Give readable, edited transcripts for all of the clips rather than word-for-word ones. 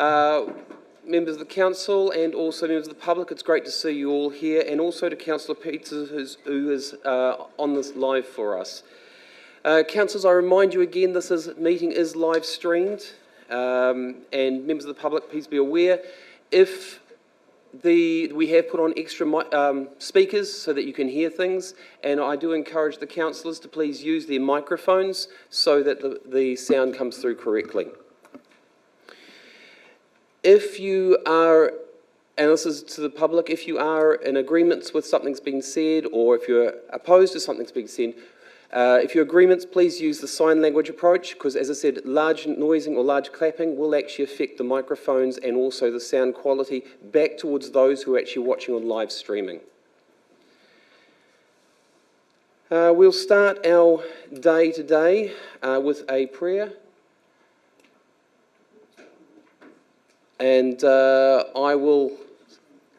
Members of the Council and also members of the public, it's great to see you all here, and also to Councillor Peters, who is on this live for us. Councillors, I remind you again, this meeting is live streamed, and members of the public, please be aware, we have put on extra speakers so that you can hear things, and I do encourage the councillors to please use their microphones so that the sound comes through correctly. If you are, and this is to the public, if you are in agreements with something's being said, or if you're opposed to something's being said, if you're agreements, please use the sign language approach, because as I said, large noising or large clapping will actually affect the microphones and also the sound quality back towards those who are actually watching on live streaming. We'll start our day today with a prayer. And I will,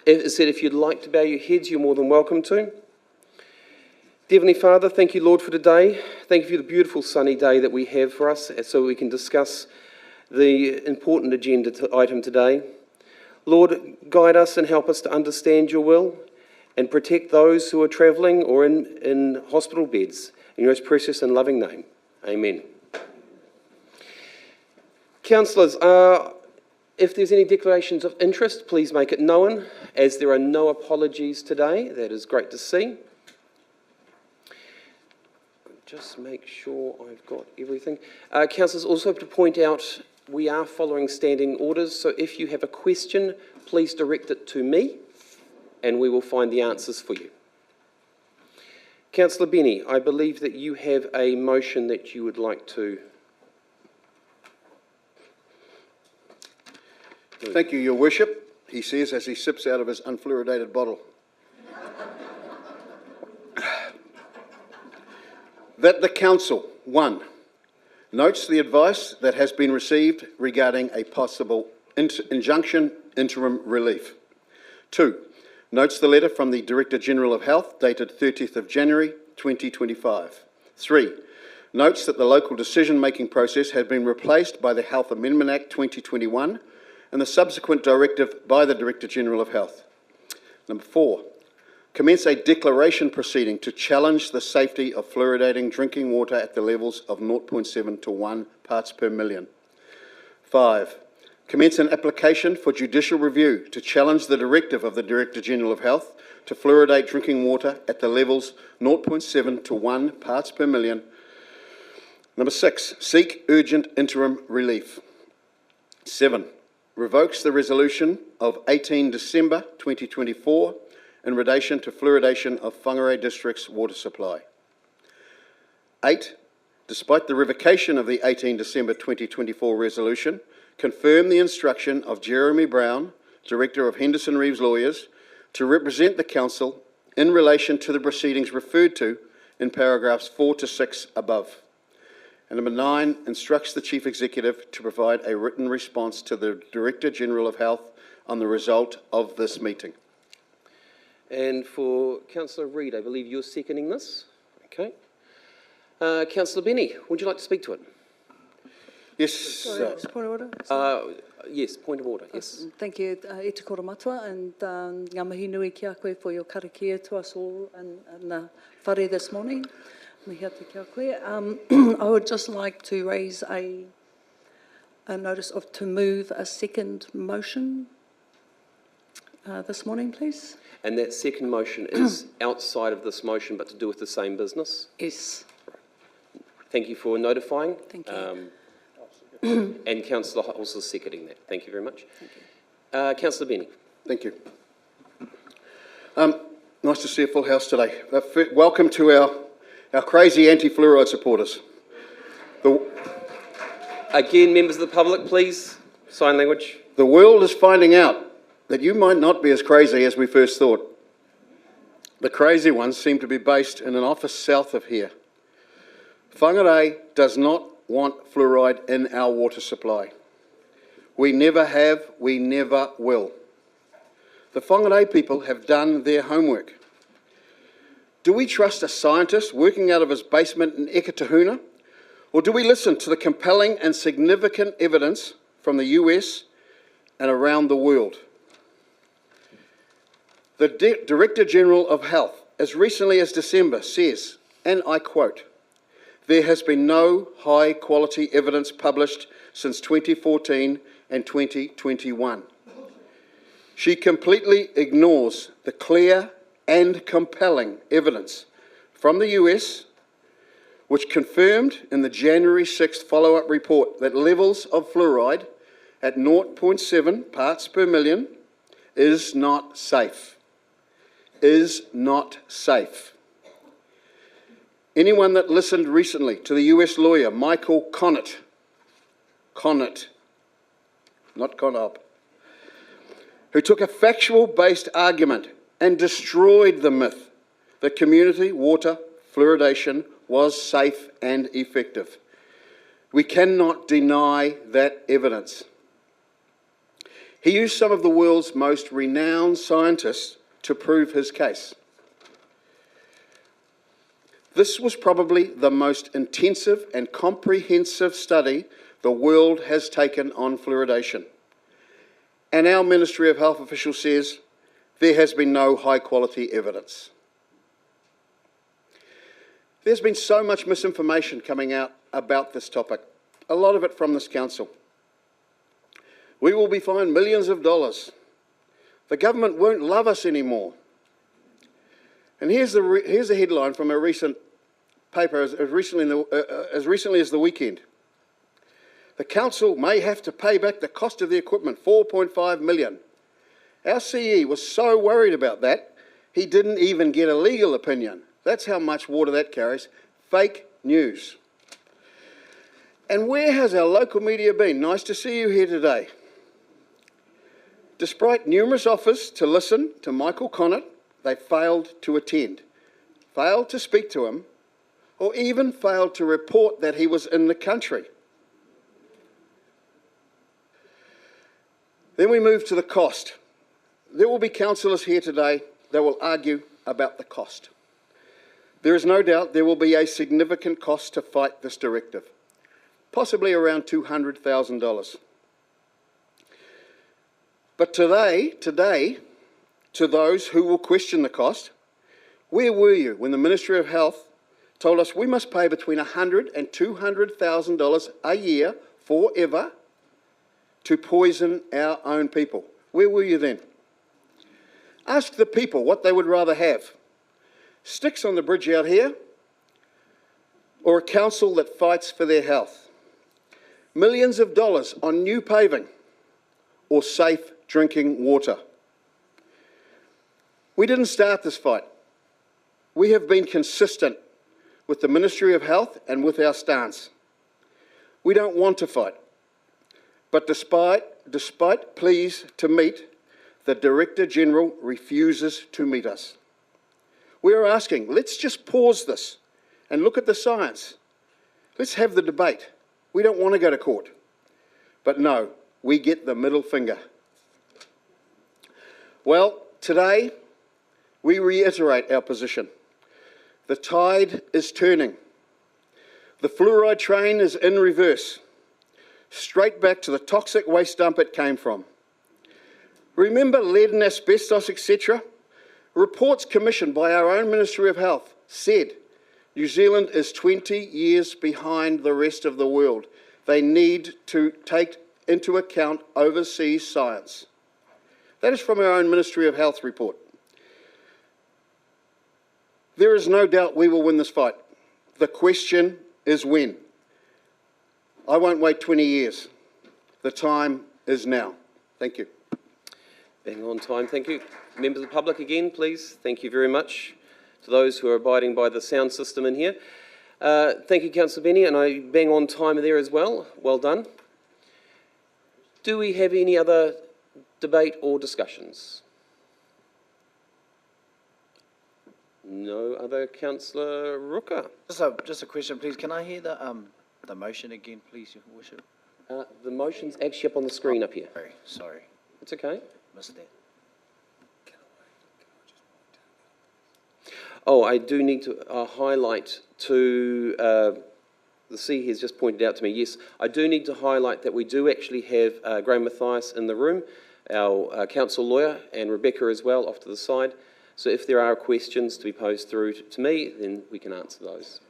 as I said, if you'd like to bow your heads, you're more than welcome to. Heavenly Father, thank you, Lord, for today. Thank you for the beautiful sunny day that we have for us so we can discuss the important agenda item today. Lord, guide us and help us to understand your will and protect those who are travelling or in hospital beds. In your most precious and loving name. Amen. Councillors, if there's any declarations of interest, please make it known, as there are no apologies today. That is great to see. Just make sure I've got everything. Councillors, also have to point out we are following standing orders, so if you have a question, please direct it to me and we will find the answers for you. Councillor Benny, I believe that you have a motion that you would like to... Thank you, Your Worship, he says as he sips out of his unfluoridated bottle. That the Council, 1, notes the advice that has been received regarding a possible injunction interim relief. 2, notes the letter from the Director-General of Health dated 30th of January 2025. 3, notes that the local decision-making process had been replaced by the Health Amendment Act 2021 and the subsequent directive by the Director-General of Health. 4, commence a declaration proceeding to challenge the safety of fluoridating drinking water at the levels of 0.7 to 1 parts per million. 5, commence an application for judicial review to challenge the directive of the Director-General of Health to fluoridate drinking water at the levels 0.7 to 1 parts per million. 6, seek urgent interim relief. 7, revokes the resolution of 18 December 2024 in relation to fluoridation of Whangarei District's water supply. 8, despite the revocation of the 18 December 2024 resolution, confirm the instruction of Jeremy Brown, Director of Henderson Reeves Lawyers, to represent the Council in relation to the proceedings referred to in paragraphs 4 to 6 above. And 9, instructs the Chief Executive to provide a written response to the Director-General of Health on the result of this meeting. And for Councillor Reid, I believe you're seconding this. Okay. Councillor Benny, would you like to speak to it? Yes. Sorry, point of order? Yes, point of order, yes. Thank you, e te kora matua, and ngā mihi nui kia koe for your karakia to us all in the whare this morning. Mihi atu kia koe. I would just like to raise a notice to move a second motion this morning, please. And that second motion is outside of this motion, but to do with the same business? Yes. Right. Thank you for notifying. Thank you. And Councillor also seconding that. Thank you very much. Thank you. Councillor Benny. Thank you. Nice to see a full house today. Welcome to our crazy anti-fluoride supporters. Again, members of the public, please, sign language. The world is finding out that you might not be as crazy as we first thought. The crazy ones seem to be based in an office south of here. Whangarei does not want fluoride in our water supply. We never have, we never will. The Whangarei people have done their homework. Do we trust a scientist working out of his basement in Ekatahuna? Or do we listen to the compelling and significant evidence from the US, and around the world. The Director General of Health, as recently as December, says, and I quote, "There has been no high-quality evidence published since 2014 and 2021. She completely ignores the clear and compelling evidence from the US, which confirmed in the January 6th follow-up report that levels of fluoride at 0.7 parts per million is not safe. Is not safe. Anyone that listened recently to the US lawyer Michael Connett, not Conop, who took a factual-based argument and destroyed the myth that community water fluoridation was safe and effective. We cannot deny that evidence. He used some of the world's most renowned scientists to prove his case. This was probably the most intensive and comprehensive study the world has taken on fluoridation. And our Ministry of Health official says there has been no high-quality evidence. There's been so much misinformation coming out about this topic, a lot of it from this council. We will be fined millions of dollars. The government won't love us anymore. And here's a headline from a recent paper, as recently as the weekend. The council may have to pay back the cost of the equipment, $4.5 million. Our CE was so worried about that, he didn't even get a legal opinion. That's how much water that carries. Fake news. And where has our local media been? Nice to see you here today. Despite numerous offers to listen to Michael Connett, they failed to attend, failed to speak to him, or even failed to report that he was in the country. Then we move to the cost. There will be councillors here today that will argue about the cost. There is no doubt there will be a significant cost to fight this directive, possibly around $200,000. But today, to those who will question the cost, where were you when the Ministry of Health told us we must pay between $100,000 and $200,000 a year forever to poison our own people? Where were you then? Ask the people what they would rather have. Sticks on the bridge out here, or a council that fights for their health? Millions of dollars on new paving, or safe drinking water? We didn't start this fight. We have been consistent with the Ministry of Health and with our stance. We don't want to fight. But despite pleas to meet, the Director General refuses to meet us. We are asking, let's just pause this and look at the science. Let's have the debate. We don't want to go to court. But no, we get the middle finger. Well, today we reiterate our position. The tide is turning. The fluoride train is in reverse, straight back to the toxic waste dump it came from. Remember lead and asbestos, etc.? Reports commissioned by our own Ministry of Health said New Zealand is 20 years behind the rest of the world. They need to take into account overseas science. That is from our own Ministry of Health report. There is no doubt we will win this fight. The question is when. I won't wait 20 years. The time is now. Thank you. Bang on time, thank you. Members of the public again, please. Thank you very much to those who are abiding by the sound system in here. Thank you, Councillor Benny, and I bang on time there as well. Well done. Do we have any other debate or discussions? No other. Councillor Rooker. Just a question, please. Can I hear the motion again, please, Your Worship? The motion's actually up on the screen up here. Sorry. It's okay. Missed that. Oh, I do need to highlight to the C has just pointed out to me, yes, I do need to highlight that we do actually have Graham Mathias in the room, our council lawyer, and Rebecca as well off to the side. So if there are questions to be posed through to me, then we can answer those.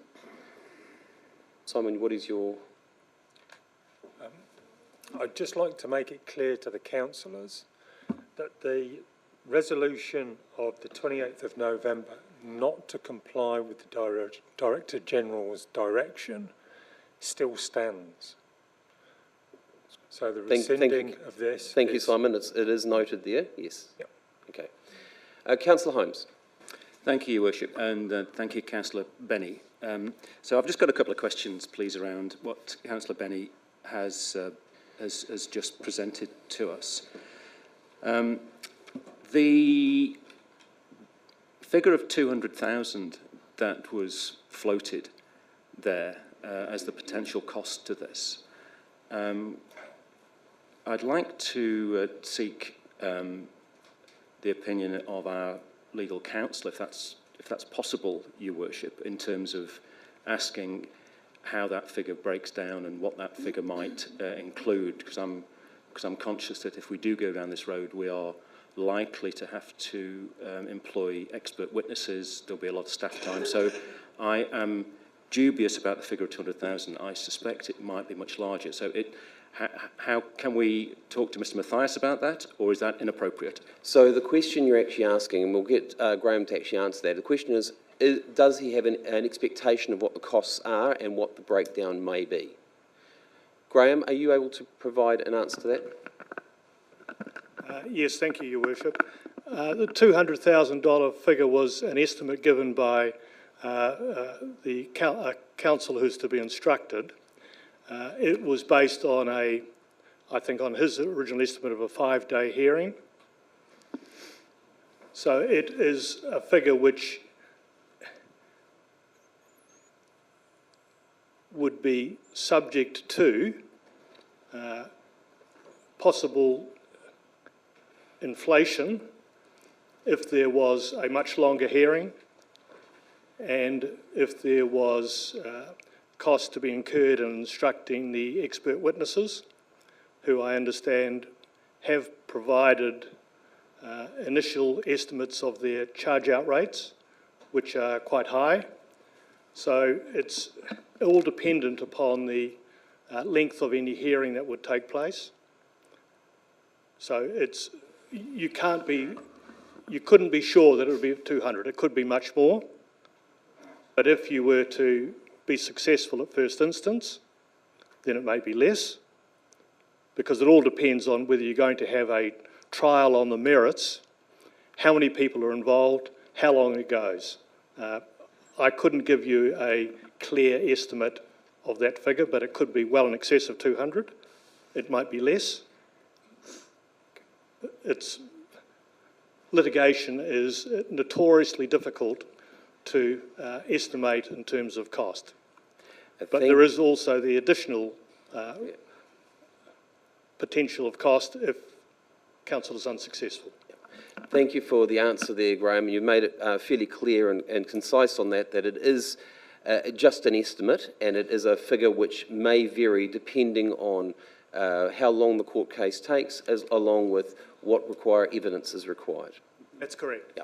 Simon, what is your... I'd just like to make it clear to the councillors that the resolution of the 28th of November not to comply with the Director General's direction still stands. So the rescinding of this... Thank you, Simon. It is noted there, yes. Yep. Okay. Councillor Holmes. Thank you, Your Worship, and thank you, Councillor Benny. So I've just got a couple of questions, please, around what Councillor Benny has just presented to us. The figure of 200,000 that was floated there as the potential cost to this, I'd like to seek the opinion of our legal counsel, if that's possible, Your Worship, in terms of asking how that figure breaks down and what that figure might include, because I'm conscious that if we do go down this road, we are likely to have to employ expert witnesses. There'll be a lot of staff time. So I am dubious about the figure of 200,000. I suspect it might be much larger. So how can we talk to Mr. Mathias about that, or is that inappropriate? So the question you're actually asking, and we'll get Graham to actually answer that, the question is does he have an expectation of what the costs are and what the breakdown may be? Graham, are you able to provide an answer to that? Yes, thank you, Your Worship. The $200,000 figure was an estimate given by the council who's to be instructed. It was based on I think on his original estimate of a 5-day hearing. So it is a figure which would be subject to possible inflation if there was a much longer hearing and if there was cost to be incurred in instructing the expert witnesses, who I understand have provided initial estimates of their charge-out rates, which are quite high. So it's all dependent upon the length of any hearing that would take place. So you couldn't be sure that it would be 200. It could be much more. But if you were to be successful at first instance, then it may be less, because it all depends on whether you're going to have a trial on the merits, how many people are involved, how long it goes. I couldn't give you a clear estimate of that figure, but it could be well in excess of 200. It might be less. Litigation is notoriously difficult to estimate in terms of cost. But there is also the additional potential of cost if council is unsuccessful. Thank you for the answer there, Graham. You made it fairly clear and concise on that it is just an estimate, and it is a figure which may vary depending on how long the court case takes, along with what evidence is required. That's correct. Yeah.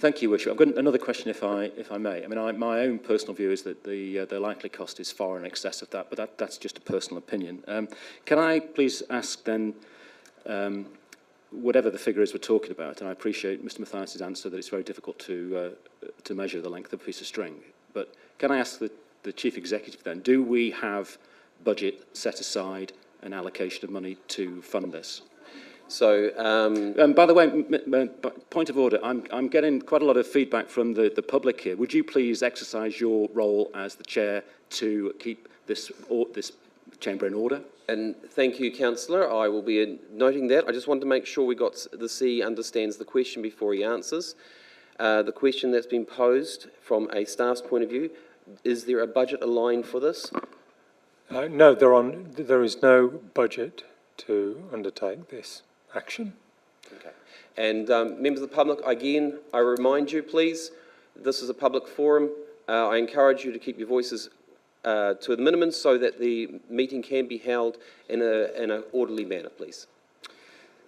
Thank you, Worship. I've got another question, if I may. I mean, my own personal view is that the likely cost is far in excess of that, but that's just a personal opinion. Can I please ask then, whatever the figure is we're talking about, and I appreciate Mr. Mathias' answer that it's very difficult to measure the length of a piece of string, but can I ask the Chief Executive then, do we have budget set aside an allocation of money to fund this? So, by the way, point of order, I'm getting quite a lot of feedback from the public here. Would you please exercise your role as the chair to keep this chamber in order? and thank you, Councillor. I will be noting that. I just wanted to make sure the C understands the question before he answers. The question that's been posed from a staff's point of view, is there a budget aligned for this? No, there is no budget to undertake this action. Okay. And members of the public, again, I remind you, please, this is a public forum. I encourage you to keep your voices to the minimum so that the meeting can be held in an orderly manner, please.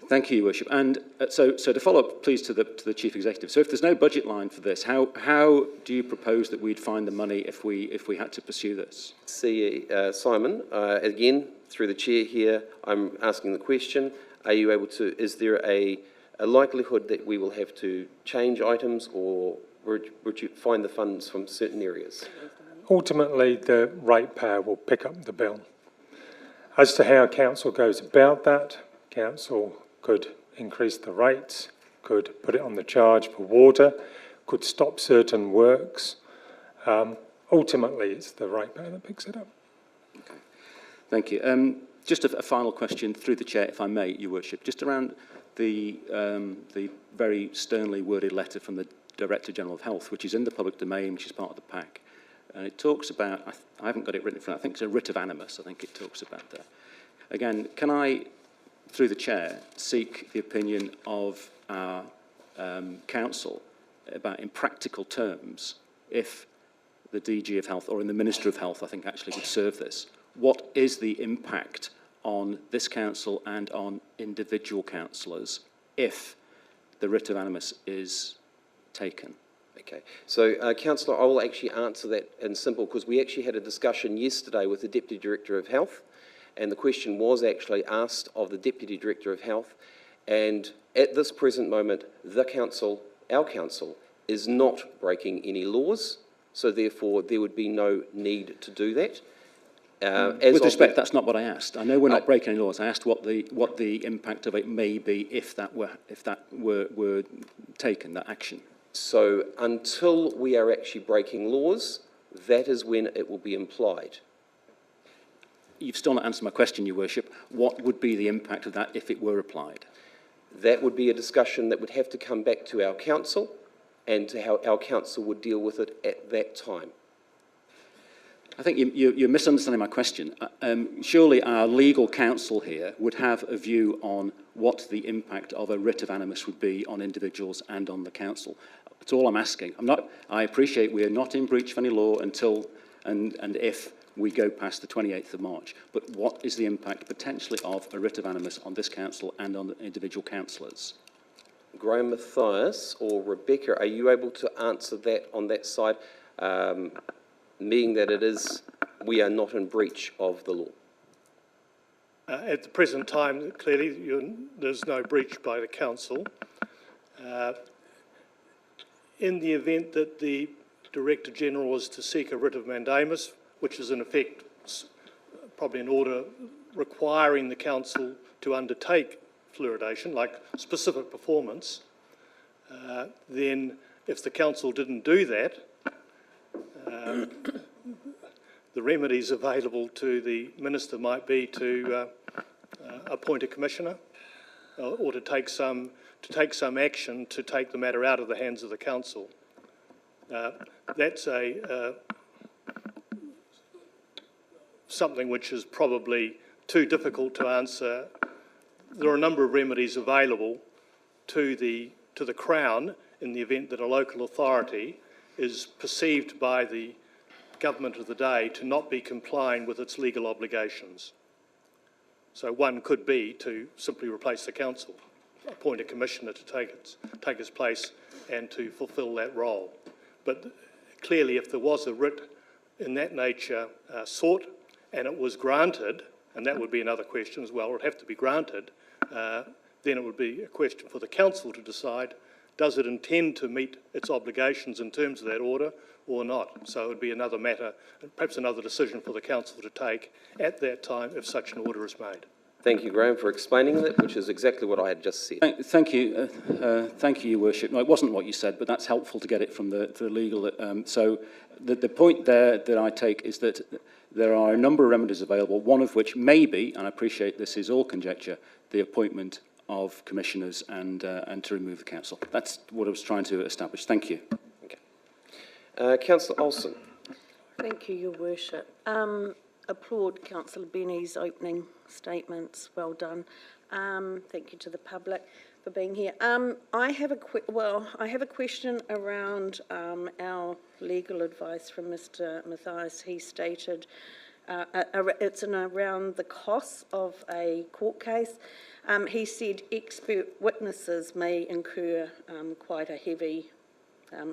Thank you, Your Worship. And so to follow up, please, to the Chief Executive. So if there's no budget line for this, how do you propose that we'd find the money if we had to pursue this? See, Simon, again, through the chair here, I'm asking the question, are you able to, is there a likelihood that we will have to change items, or would you find the funds from certain areas? Ultimately, the ratepayer will pick up the bill. As to how council goes about that, council could increase the rates, could put it on the charge for water, could stop certain works. Ultimately, it's the ratepayer that picks it up. Okay. Thank you. Just a final question through the chair, if I may, Your Worship, just around the very sternly worded letter from the Director General of Health, which is in the public domain, which is part of the pack. And it talks about, I haven't got it written in front, I think it's a writ of animus, I think it talks about that. Again, can I, through the chair, seek the opinion of our council about, in practical terms, if the DG of Health, or in the Minister of Health, I think actually would serve this, what is the impact on this council and on individual councillors if the writ of animus is taken? Okay, so Councillor, I will actually answer that in simple, because we actually had a discussion yesterday with the Deputy Director of Health, and the question was actually asked of the Deputy Director of Health, and at this present moment, the council, our council, is not breaking any laws, so therefore there would be no need to do that. With respect, that's not what I asked. I know we're not breaking any laws. I asked what the impact of it may be if that were taken, that action. So until we are actually breaking laws, that is when it will be implied. You've still not answered my question, Your Worship. What would be the impact of that if it were applied? That would be a discussion that would have to come back to our council and to how our council would deal with it at that time. I think you're misunderstanding my question. Surely our legal counsel here would have a view on what the impact of a writ of animus would be on individuals and on the council. That's all I'm asking. I appreciate we are not in breach of any law until and if we go past the 28th of March. But what is the impact potentially of a writ of animus on this council and on the individual councillors? Graham Matthias or Rebecca, are you able to answer that on that side, meaning that we are not in breach of the law? At the present time, clearly, there's no breach by the council. In the event that the Director General was to seek a writ of mandamus, which is in effect probably an order requiring the council to undertake fluoridation, like specific performance, then if the council didn't do that, the remedies available to the minister might be to appoint a commissioner or to take some action to take the matter out of the hands of the council. That's something which is probably too difficult to answer. There are a number of remedies available to the Crown in the event that a local authority is perceived by the government of the day to not be complying with its legal obligations. So one could be to simply replace the council, appoint a commissioner to take its place and to fulfil that role. But clearly, if there was a writ in that nature sought and it was granted, and that would be another question as well, it would have to be granted, then it would be a question for the council to decide, does it intend to meet its obligations in terms of that order or not? So it would be another matter, perhaps another decision for the council to take at that time if such an order is made. Thank you, Graham, for explaining that, which is exactly what I had just said. Thank you, Your Worship. No, it wasn't what you said, but that's helpful to get it from the legal. So the point there that I take is that there are a number of remedies available, one of which may be, and I appreciate this is all conjecture, the appointment of commissioners and to remove the council. That's what I was trying to establish. Thank you. Okay. Councillor Olsen. Thank you, Your Worship. Applaud Councillor Benny's opening statements. Well done. Thank you to the public for being here. I have a question around our legal advice from Mr. Mathias. He stated it's around the costs of a court case. He said expert witnesses may incur quite a heavy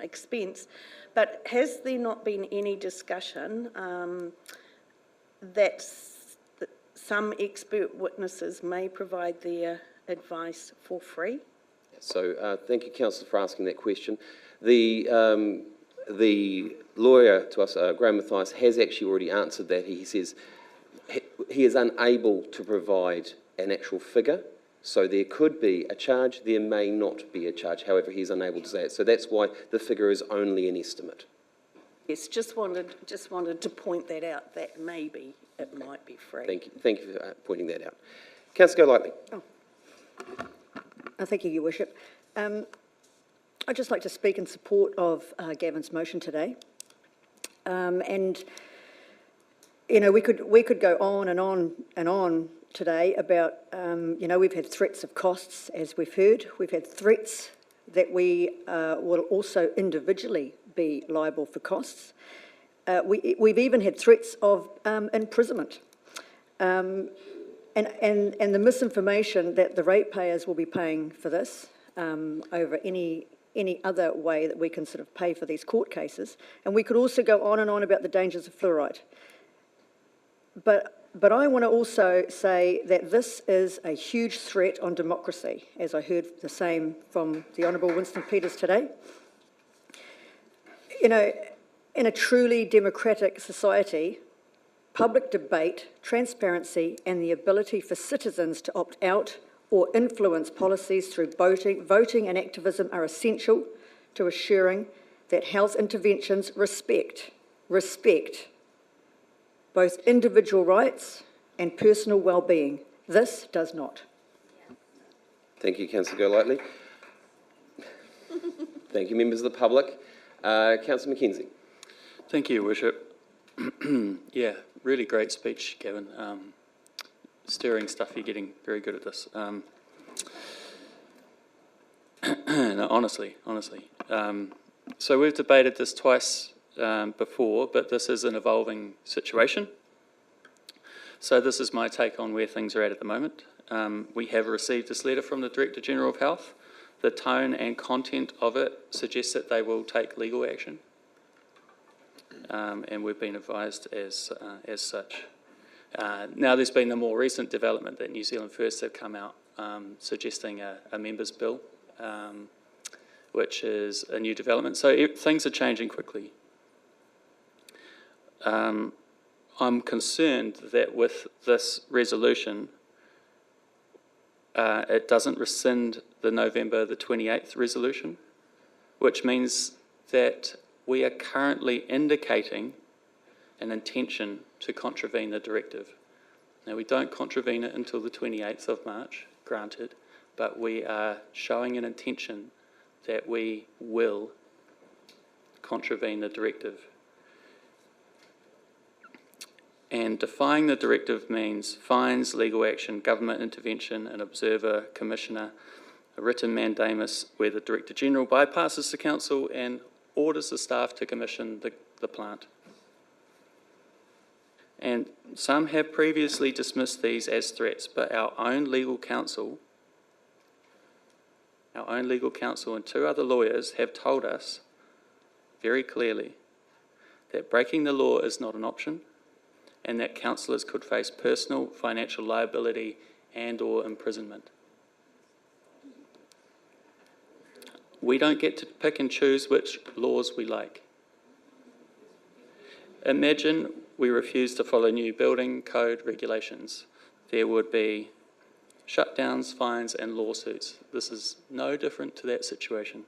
expense, but has there not been any discussion that some expert witnesses may provide their advice for free? So thank you, Councillor, for asking that question. The lawyer to us, Graham Mathias, has actually already answered that. He says he is unable to provide an actual figure, so there could be a charge, there may not be a charge. However, he's unable to say it. So that's why the figure is only an estimate. Yes, just wanted to point that out, that maybe it might be free. Thank you for pointing that out. Councillor Golightly. Thank you, Your Worship. I'd just like to speak in support of Gavin's motion today. And, you know, we could go on and on and on today about, you know, we've had threats of costs, as we've heard. We've had threats that we will also individually be liable for costs. We've even had threats of imprisonment. And the misinformation that the ratepayers will be paying for this over any other way that we can sort of pay for these court cases. And we could also go on and on about the dangers of fluoride. But I want to also say that this is a huge threat on democracy, as I heard the same from the Honourable Winston Peters today. You know, in a truly democratic society, public debate, transparency, and the ability for citizens to opt out or influence policies through voting and activism are essential to assuring that health interventions respect both individual rights and personal well-being. This does not. Thank you, Councillor Golightly. Thank you, members of the public. Councillor Mackenzie. Thank you, Your Worship. Yeah, really great speech, Gavin. Stirring stuff, you're getting very good at this. No, honestly. So we've debated this twice before, but this is an evolving situation. So this is my take on where things are at the moment. We have received this letter from the Director General of Health. The tone and content of it suggests that they will take legal action. And we've been advised as such. Now there's been a more recent development that New Zealand First have come out suggesting a members' bill, which is a new development. So things are changing quickly. I'm concerned that with this resolution, it doesn't rescind the November the 28th resolution, which means that we are currently indicating an intention to contravene the directive. Now, we don't contravene it until the 28th of March, granted, but we are showing an intention that we will contravene the directive. And defying the directive means fines, legal action, government intervention, an observer, commissioner, a written mandamus where the Director General bypasses the Council and orders the staff to commission the plant. And some have previously dismissed these as threats, but our own legal counsel and two other lawyers have told us very clearly that breaking the law is not an option and that councillors could face personal financial liability and/or imprisonment. We don't get to pick and choose which laws we like. Imagine we refuse to follow new building code regulations. There would be shutdowns, fines, and lawsuits. This is no different to that situation.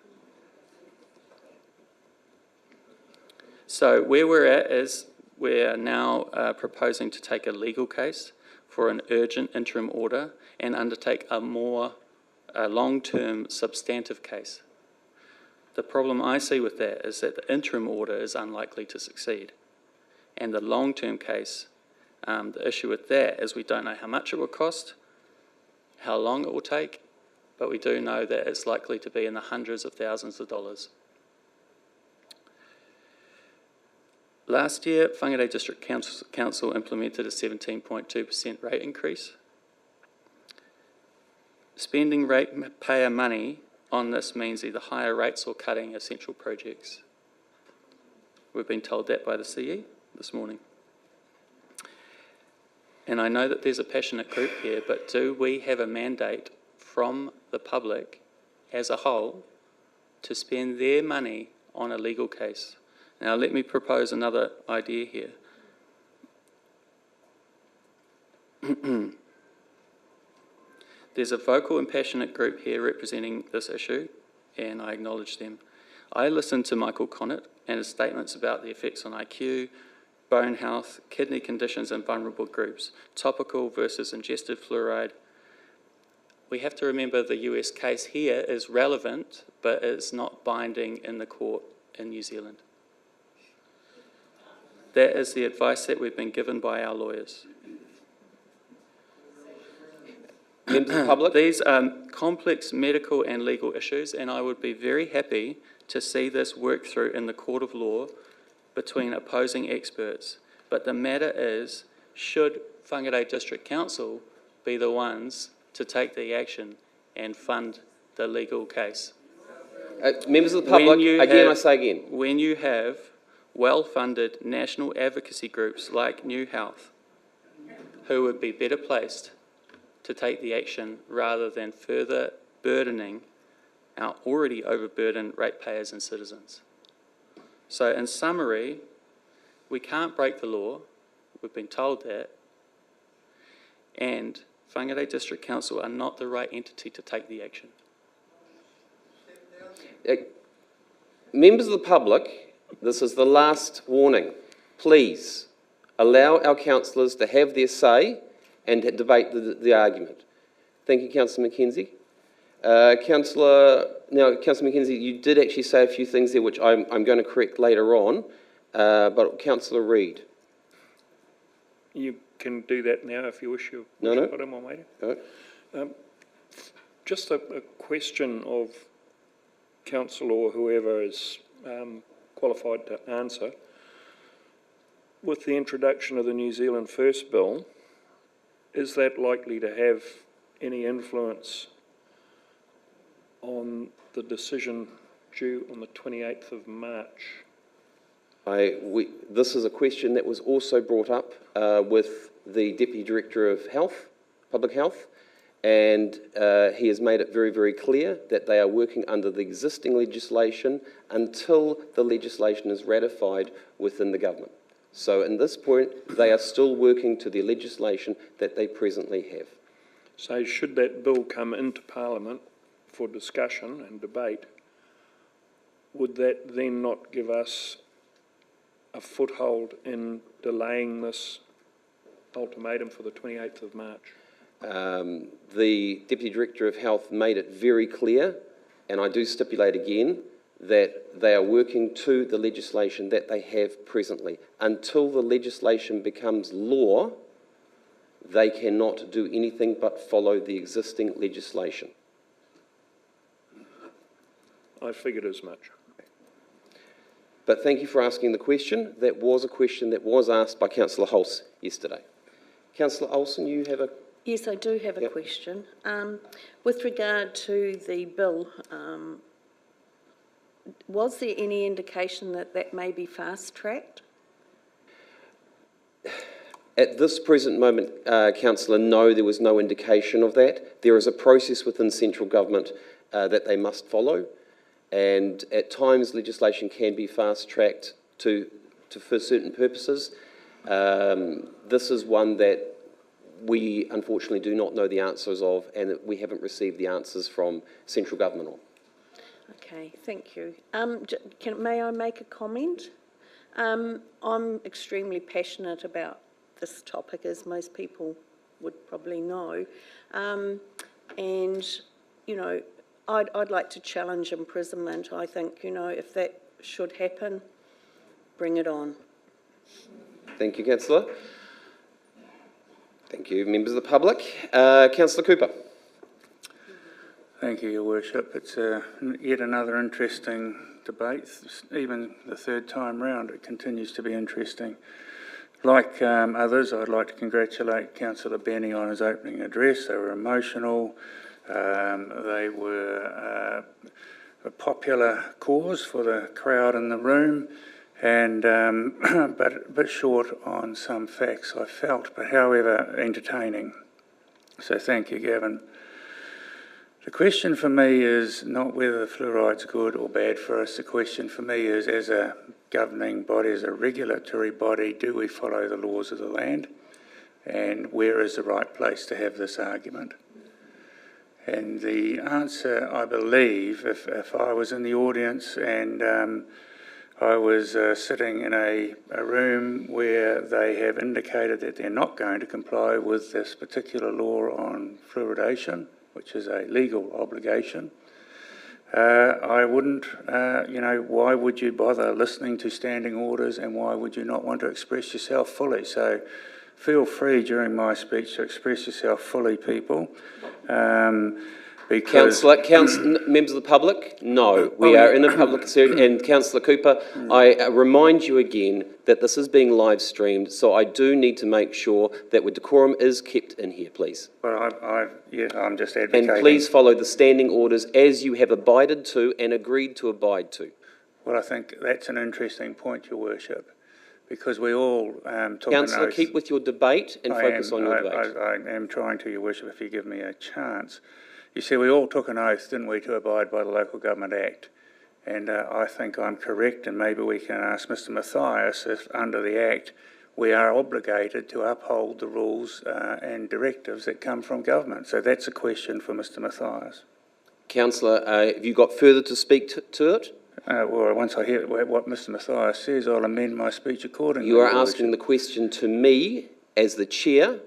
So where we're at is we're now proposing to take a legal case for an urgent interim order and undertake a more long-term substantive case. The problem I see with that is that the interim order is unlikely to succeed. And the long-term case, the issue with that is we don't know how much it will cost, how long it will take, but we do know that it's likely to be in the hundreds of thousands of dollars. Last year, Whangarei District Council implemented a 17.2% rate increase. Spending ratepayer money on this means either higher rates or cutting essential projects. We've been told that by the CE this morning. And I know that there's a passionate group here, but do we have a mandate from the public as a whole to spend their money on a legal case? Now, let me propose another idea here. There's a vocal and passionate group here representing this issue, and I acknowledge them. I listened to Michael Connett and his statements about the effects on IQ, bone health, kidney conditions and vulnerable groups, topical versus ingested fluoride. We have to remember the US case here is relevant, but it's not binding in the court in New Zealand. That is the advice that we've been given by our lawyers. Members of the public? These are complex medical and legal issues, and I would be very happy to see this work through in the court of law between opposing experts. But the matter is, should Whangarei District Council be the ones to take the action and fund the legal case? Members of the public, I say again. When you have well-funded national advocacy groups like New Health, who would be better placed to take the action rather than further burdening our already overburdened ratepayers and citizens. So in summary, we can't break the law, we've been told that, and Whangarei District Council are not the right entity to take the action. Members of the public, this is the last warning. Please allow our councillors to have their say and debate the argument. Thank you, Councillor McKenzie. Councillor McKenzie, you did actually say a few things there which I'm going to correct later on, but Councillor Reid. You can do that now if you wish. No. I don't mind waiting. Right. Just a question of council or whoever is qualified to answer. With the introduction of the New Zealand First Bill, is that likely to have any influence on the decision due on the 28th of March? This is a question that was also brought up with the Deputy Director of Health, Public Health, and he has made it very, very clear that they are working under the existing legislation until the legislation is ratified within the government. So at this point, they are still working to the legislation that they presently have. So should that bill come into Parliament for discussion and debate, would that then not give us a foothold in delaying this ultimatum for the 28th of March? The Deputy Director of Health made it very clear, and I do stipulate again, that they are working to the legislation that they have presently. Until the legislation becomes law, they cannot do anything but follow the existing legislation. I figured as much. But thank you for asking the question. That was a question that was asked by Councillor Hulse yesterday. Councillor Olsen, you have a... Yes, I do have a question. With regard to the bill, was there any indication that that may be fast-tracked? At this present moment, Councillor, no, there was no indication of that. There is a process within central government that they must follow, and at times legislation can be fast-tracked for certain purposes. This is one that we unfortunately do not know the answers of, and that we haven't received the answers from central government on. Okay, thank you. May I make a comment? I'm extremely passionate about this topic, as most people would probably know. And, you know, I'd like to challenge imprisonment. I think, you know, if that should happen, bring it on. Thank you, Councillor. Thank you, members of the public. Councillor Cooper. Thank you, Your Worship. It's yet another interesting debate. Even the third time round, it continues to be interesting. Like others, I'd like to congratulate Councillor Benny on his opening address. They were emotional. They were a popular cause for the crowd in the room, and but a bit short on some facts, I felt, but however entertaining. So thank you, Gavin. The question for me is not whether the fluoride's good or bad for us. The question for me is, as a governing body, as a regulatory body, do we follow the laws of the land? And where is the right place to have this argument? And the answer, I believe, if I was in the audience and I was sitting in a room where they have indicated that they're not going to comply with this particular law on fluoridation, which is a legal obligation, I wouldn't, why would you bother listening to standing orders, and why would you not want to express yourself fully? So feel free during my speech to express yourself fully, people. Because Councillor, members of the public, no. We are in a public setting, and Councillor Cooper, I remind you again that this is being live streamed, so I do need to make sure that decorum is kept in here, please. Well, I'm just advocating. And please follow the standing orders as you have abided to and agreed to abide to. Well, I think that's an interesting point, Your Worship, because we all took an Councillor, oath. keep with your debate and focus on your debate. I am trying to, Your Worship, if you give me a chance. You see, we all took an oath, didn't we, to abide by the Local Government Act. And I think I'm correct, and maybe we can ask Mr Mathias if, under the Act, we are obligated to uphold the rules and directives that come from government. So that's a question for Mr Mathias. Councillor, have you got further to speak to it? Well, once I hear what Mr Mathias says, I'll amend my speech accordingly. You are asking the question to me as the chair.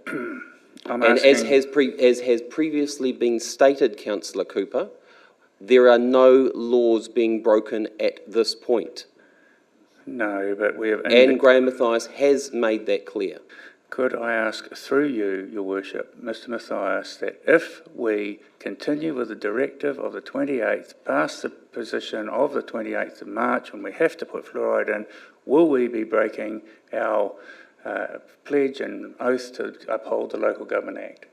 I'm and asking, as has previously been stated, Councillor Cooper, there are no laws being broken at this point. No, but we have... And Graham Mathias has made that clear. Could I ask through you, Your Worship, Mr Mathias, that if we continue with the directive of the 28th, past the position of the 28th of March, when we have to put fluoride in, will we be breaking our pledge and oath to uphold the Local Government Act?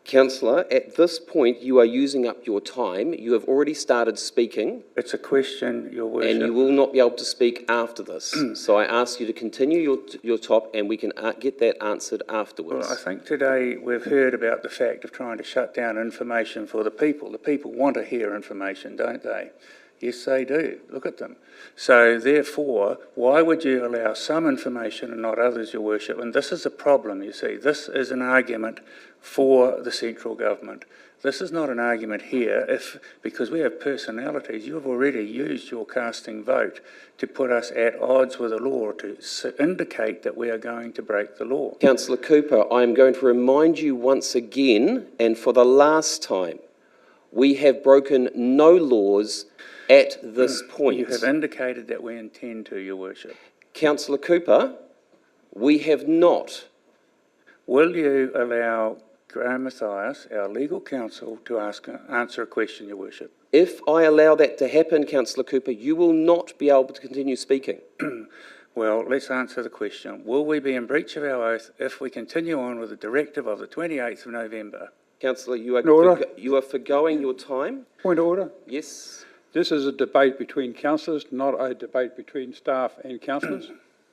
Councillor, at this point you are using up your time. You have already started speaking. It's a question, Your Worship. And you will not be able to speak after this. So I ask you to continue your top, and we can get that answered afterwards. Well, I think today we've heard about the fact of trying to shut down information for the people. The people want to hear information, don't they? Yes, they do. Look at them. So, therefore, why would you allow some information and not others, Your Worship? And this is a problem, you see. This is an argument for the central government. This is not an argument here because we have personalities. You have already used your casting vote to put us at odds with the law, to indicate that we are going to break the law. Councillor Cooper, I am going to remind you once again, and for the last time, we have broken no laws at this point. You have indicated that we intend to, Your Worship. Councillor Cooper, we have not. Will you allow Graham Mathias, our legal counsel, to answer a question, Your Worship? If I allow that to happen, Councillor Cooper, you will not be able to continue speaking. Well, let's answer the question. Will we be in breach of our oath if we continue on with the directive of the 28th of November? Councillor, you are forgoing your time. Point of order. Yes. This is a debate between councillors, not a debate between staff and councillors.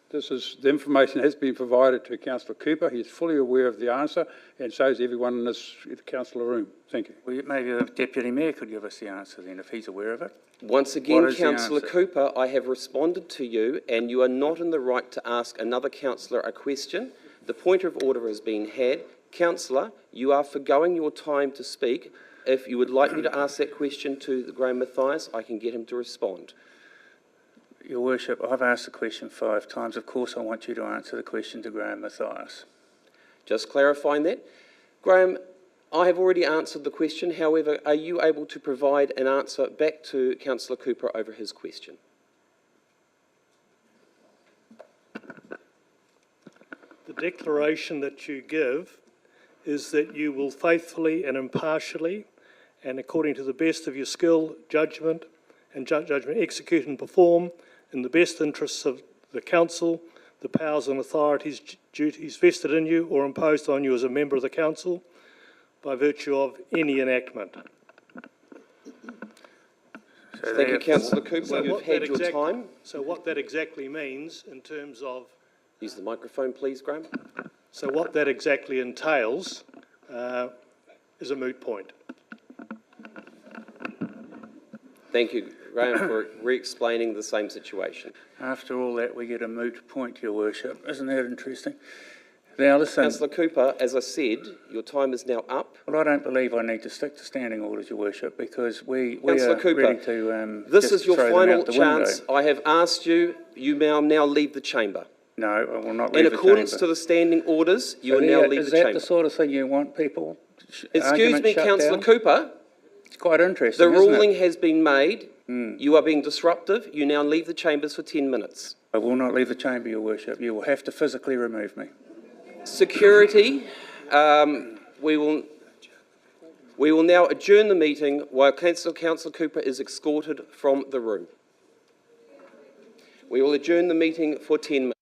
The information has been provided to Councillor Cooper. He is fully aware of the answer, and so is everyone in this councillor room. Thank you. Well, maybe the Deputy Mayor could give us the answer then, if he's aware of it. Once again, Councillor Cooper, I have responded to you, and you are not in the right to ask another councillor a question. The point of order has been had. Councillor, you are forgoing your time to speak. If you would like me to ask that question to Graham Mathias, I can get him to respond. Your Worship, I've asked the question 5 times. Of course, I want you to answer the question to Graham Mathias. Just clarifying that. Graham, I have already answered the question. However, are you able to provide an answer back to Councillor Cooper over his question? The declaration that you give is that you will faithfully and impartially and according to the best of your skill, judgment, execute and perform in the best interests of the council, the powers and authorities, duties vested in you or imposed on you as a member of the council by virtue of any enactment. Thank you, Councillor Cooper. You've had your time. So what that exactly means in terms of... Use the microphone, please, Graham. So what that exactly entails is a moot point. Thank you, Graham, for re-explaining the same situation. After all that, we get a moot point, Your Worship. Isn't that interesting? Now, listen. Councillor Cooper, as I said, your time is now up. Well, I don't believe I need to stick to standing orders, Your Worship, because we Councillor are Cooper, ready to this just is your throw them final out the chance. window. I have asked you. You now leave the chamber. No, I will not leave In the accordance chamber. to the standing orders, you will now leave Is the that chamber. the sort of thing you want people? Excuse argument me, shut Councillor down? Cooper. It's quite interesting, The isn't ruling it? has been made. You are being disruptive. You now leave the chambers for 10 minutes. I will not leave the chamber, Your Worship. You will have to physically remove me. Security, we will now adjourn the meeting while Councillor Cooper is escorted from the room. We will adjourn the meeting for 10 minutes.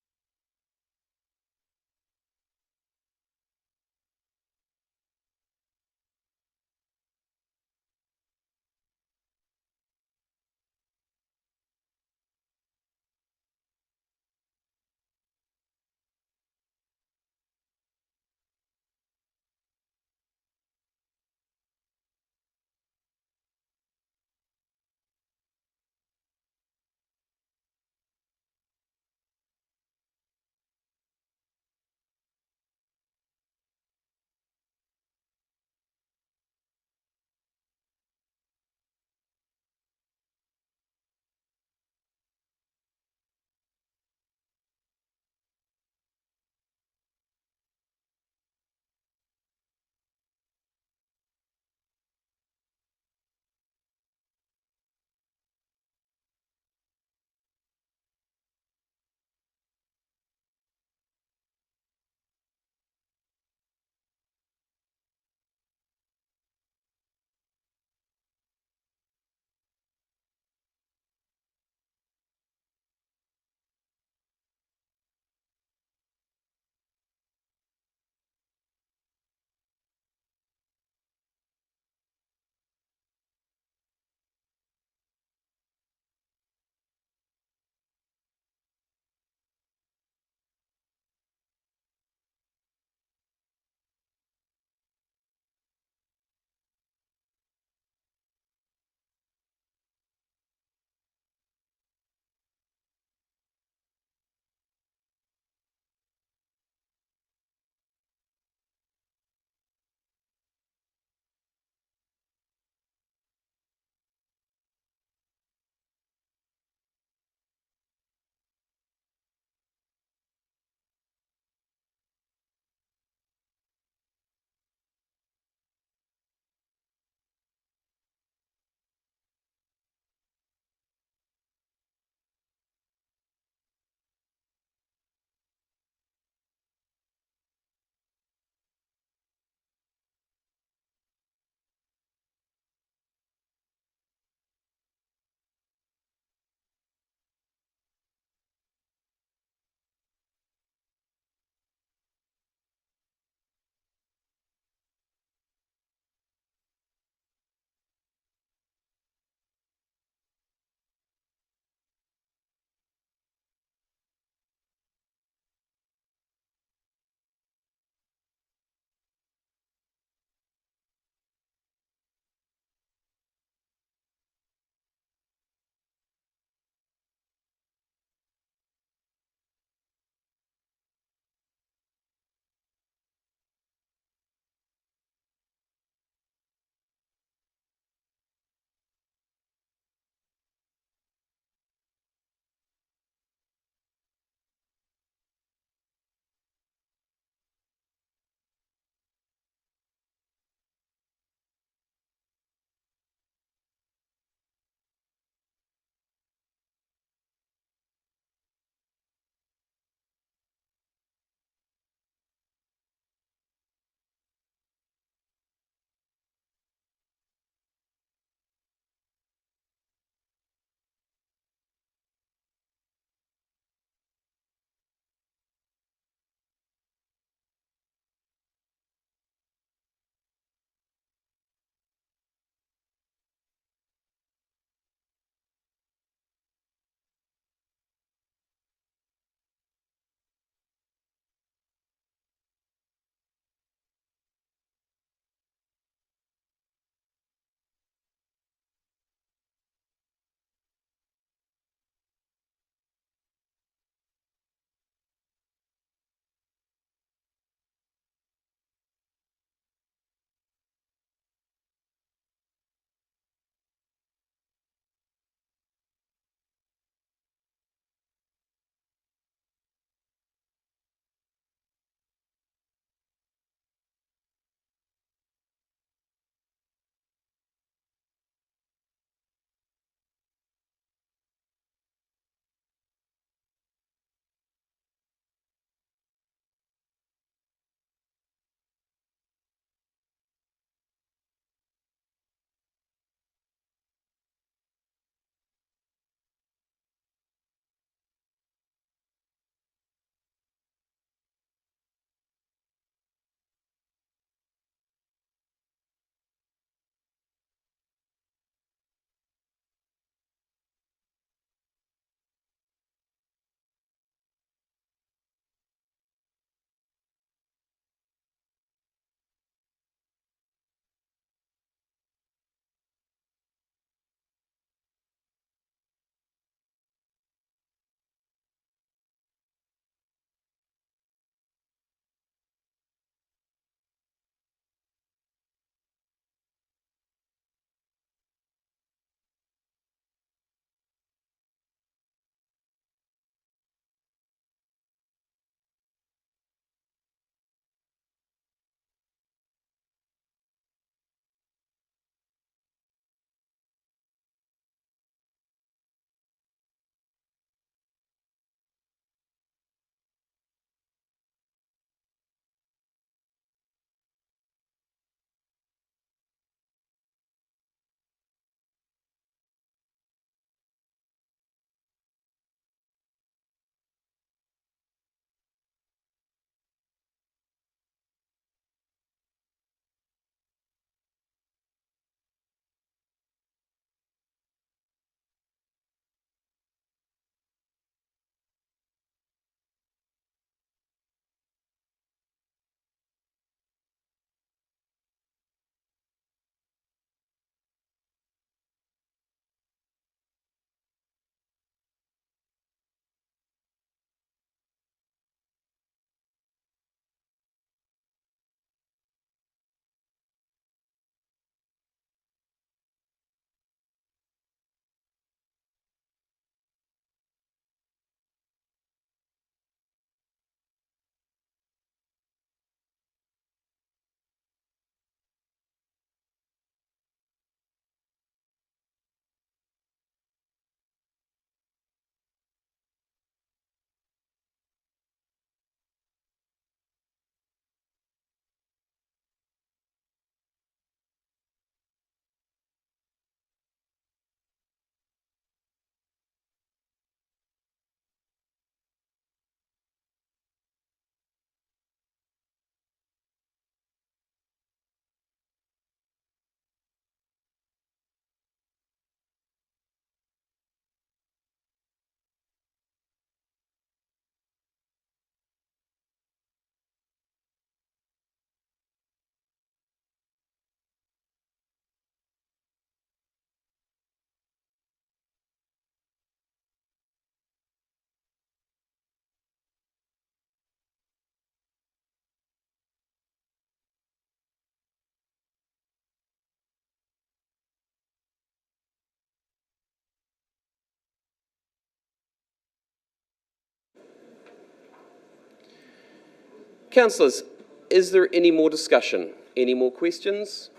Councillors, is there any more discussion? Any more questions?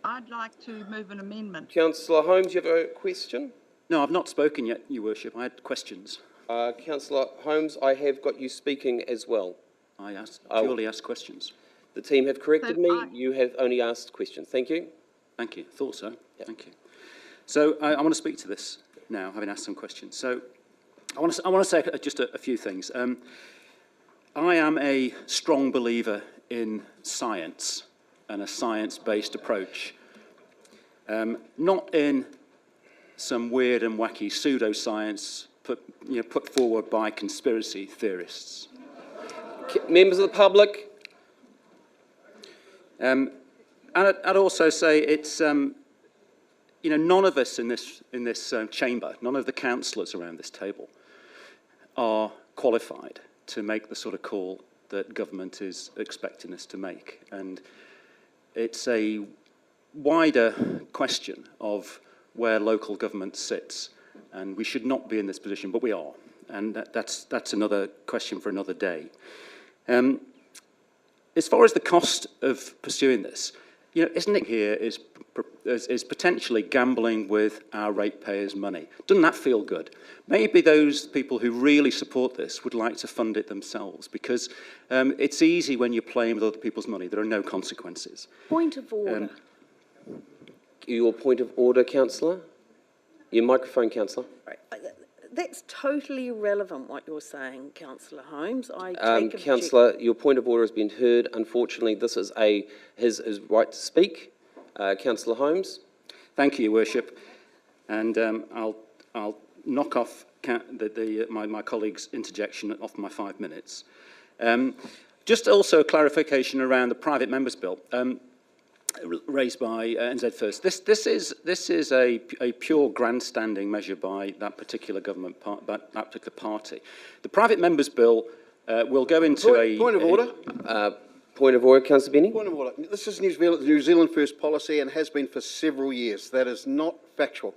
I'd like to move an amendment. Councillor Holmes, you have a question? No, I've not spoken yet, Your Worship. I had questions. Councillor Holmes, I have got you speaking as well. I purely asked questions. The team have corrected me. I- You have only asked questions. Thank you. Thank you. Thought so. Thank you. So I want to speak to this now, having asked some questions. So I want to say just a few things. I am a strong believer in science and a science-based approach, not in some weird and wacky pseudoscience put forward by conspiracy theorists. Members of the public? And I'd also say it's, none of us in this chamber, none of the councillors around this table are qualified to make the sort of call that government is expecting us to make. And it's a wider question of where local government sits, and we should not be in this position, but we are. And that's another question for another day. As far as the cost of pursuing this, isn't it here is potentially gambling with our ratepayers' money? Doesn't that feel good? Maybe those people who really support this would like to fund it themselves, because it's easy when you're playing with other people's money. There are no consequences. Point of order. Your point of order, councillor? Your microphone, councillor. That's totally irrelevant what you're saying, Councillor Holmes. Councillor, your point of order has been heard. Unfortunately, this is his right to speak. Councillor Holmes. Thank you, Your Worship. And I'll knock off my colleague's interjection off my 5 minutes. Just also a clarification around the private members' bill. Raised by NZ First. This is a pure grandstanding measure by that particular government, that particular party. The private members' bill will go into Point of order. Point of order, Councillor Benny. Point of order. This is New Zealand First policy and has been for several years. That is not factual.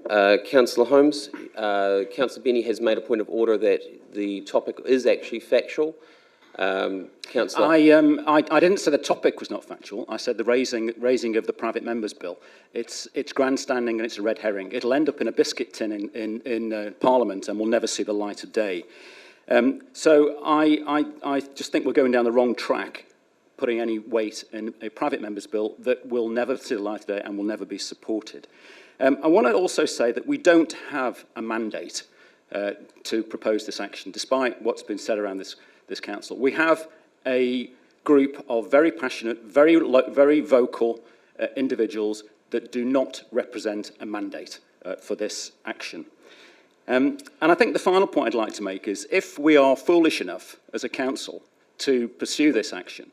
Councillor Holmes, Councillor Benny has made a point of order that the topic is actually factual. Councillor. I didn't say the topic was not factual. I said the raising of the private members' bill. It's grandstanding and it's a red herring. It'll end up in a biscuit tin in Parliament and will never see the light of day. So I just think we're going down the wrong track, putting any weight in a private members' bill that will never see the light of day and will never be supported. I want to also say that we don't have a mandate to propose this action, despite what's been said around this council. We have a group of very passionate, very vocal individuals that do not represent a mandate for this action. And I think the final point I'd like to make is, if we are foolish enough as a council to pursue this action,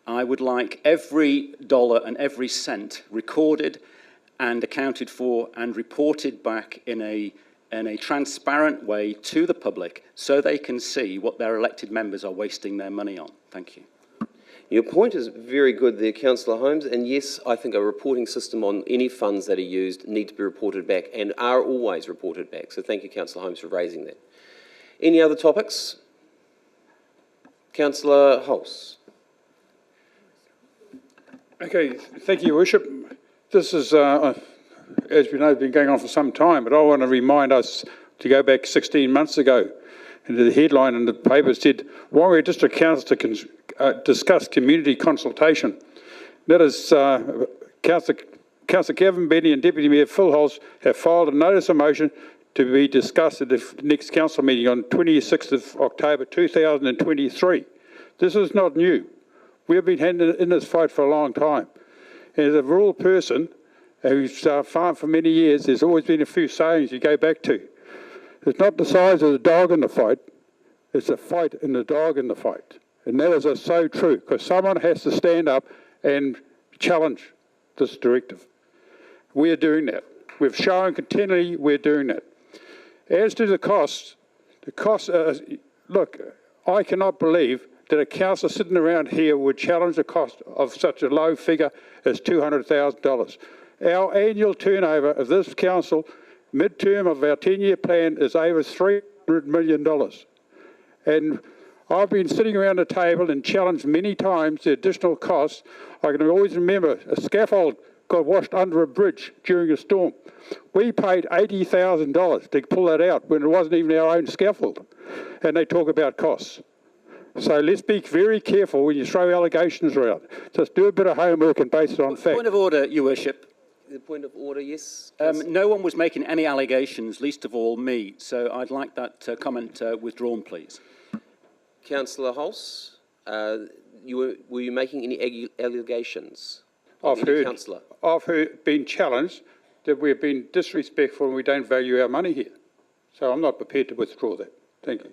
I would like every dollar and every cent recorded and accounted for and reported back in a transparent way to the public, so they can see what their elected members are wasting their money on. Thank you. Your point is very good there, Councillor Holmes, and yes, I think a reporting system on any funds that are used need to be reported back and are always reported back. So thank you, Councillor Holmes, for raising that. Any other topics? Councillor Hulse. Okay, thank you, Your Worship. This is, as we know, been going on for some time, but I want to remind us to go back 16 months ago. And the headline in the paper said, Whangarei District Council to discuss community consultation. That is, Councillor Kevin Benny and Deputy Mayor Phil Hulse have filed a notice of motion to be discussed at the next council meeting on 26th of October 2023. This is not new. We have been in this fight for a long time. And as a rural person who's farmed for many years, there's always been a few sayings you go back to. It's not the size of the dog in the fight, it's the fight and the dog in the fight. And that is so true, because someone has to stand up and challenge this directive. We're doing that. We've shown continually we're doing that. As to the costs, look, I cannot believe that a councillor sitting around here would challenge the cost of such a low figure as $200,000. Our annual turnover of this council, mid-term of our 10-year plan, is over $300 million. And I've been sitting around the table and challenged many times the additional costs. I can always remember a scaffold got washed under a bridge during a storm. We paid $80,000 to pull that out when it wasn't even our own scaffold. And they talk about costs. So let's be very careful when you throw allegations around. Just do a bit of homework and base it on fact. Point of order, Your Worship. The point of order, yes. No one was making any allegations, least of all me. So I'd like that comment withdrawn, please. Councillor Hulse, were you making any allegations? I've been challenged that we've been disrespectful and we don't value our money here. So I'm not prepared to withdraw that. Thank you.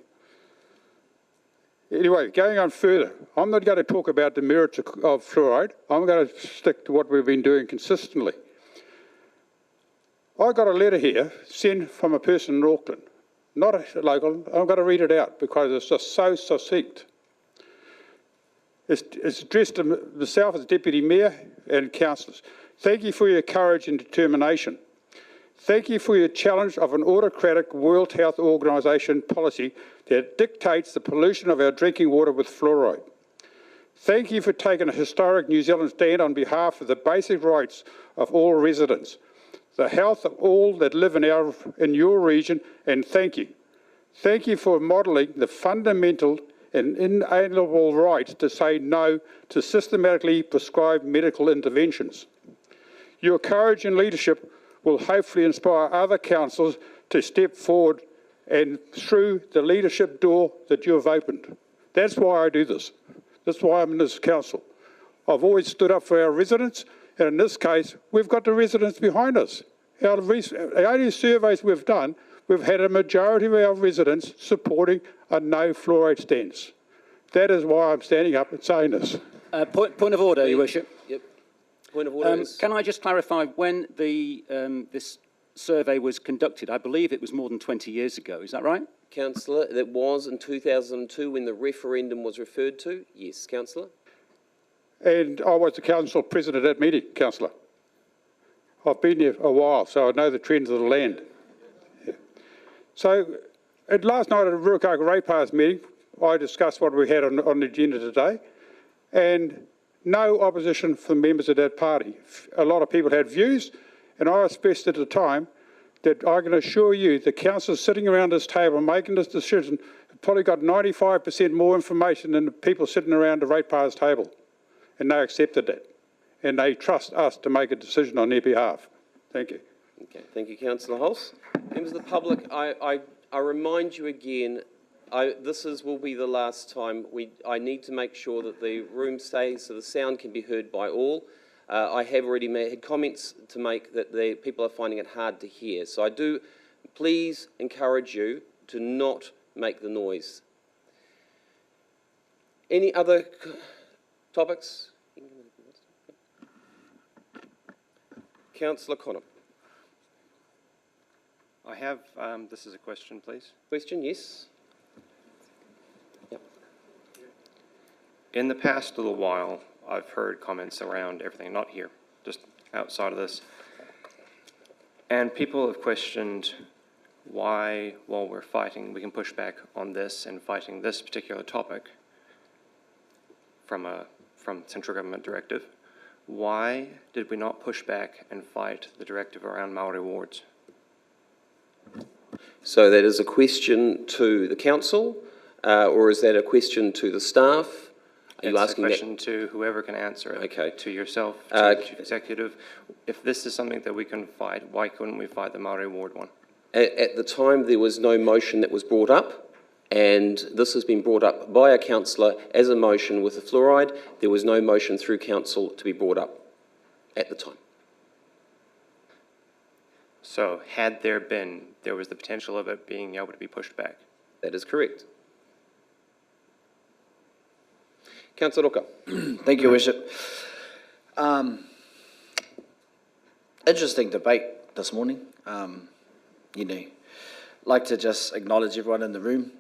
Anyway, going on further, I'm not going to talk about the merits of fluoride. I'm going to stick to what we've been doing consistently. I got a letter here sent from a person in Auckland, not a local. I'm going to read it out because it's just so succinct. It's addressed to myself as Deputy Mayor and councillors. Thank you for your courage and determination. Thank you for your challenge of an autocratic World Health Organisation policy that dictates the pollution of our drinking water with fluoride. Thank you for taking a historic New Zealand stand on behalf of the basic rights of all residents, the health of all that live in your region, and thank you. Thank you for modelling the fundamental and inalienable right to say no to systematically prescribed medical interventions. Your courage and leadership will hopefully inspire other councils to step forward and through the leadership door that you've opened. That's why I do this. That's why I'm in this council. I've always stood up for our residents, and in this case, we've got the residents behind us. Out of the only surveys we've done, we've had a majority of our residents supporting a no fluoride stance. That is why I'm standing up and saying this. Point of order, Your Worship. Yep. Point of order is... Can I just clarify when this survey was conducted? I believe it was more than 20 years ago. Is that right? Councillor, that was in 2002 when the referendum was referred to. Yes, Councillor. And I was the council president at that meeting, Councillor. I've been there a while, so I know the trends of the land. Yeah. So, last night at a Ruakaka Ratepayers meeting, I discussed what we had on the agenda today, and no opposition from members of that party. A lot of people had views, and I expressed at the time that I can assure you the councillors sitting around this table making this decision have probably got 95% more information than the people sitting around the ratepayers table, and they accepted that. And they trust us to make a decision on their behalf. Thank you. Okay, thank you, Councillor Hulse. Members of the public, I remind you again, this will be the last time. I need to make sure that the room stays so the sound can be heard by all. I have already had comments to make that the people are finding it hard to hear. So I do please encourage you to not make the noise. Any other topics? Councillor Connor. I have, this is a question, please. Question, yes. Yep. In the past little while, I've heard comments around everything, not here, just outside of this. And people have questioned why, while we're fighting, we can push back on this and fighting this particular topic from central government directive. Why did we not push back and fight the directive around Māori wards? So that is a question to the council, or is that a question to the staff? Are you asking it's a question to whoever can answer it. Okay. To yourself, to Chief Executive. If this is something that we can fight, why couldn't we fight the Māori ward one? At the time, there was no motion that was brought up, and this has been brought up by a councillor as a motion with the fluoride. There was no motion through council to be brought up at the time. So had there been, there was the potential of it being able to be pushed back? That is correct. Councillor Roka. Thank you, Worship. Interesting debate this morning. Like to just acknowledge everyone in the room.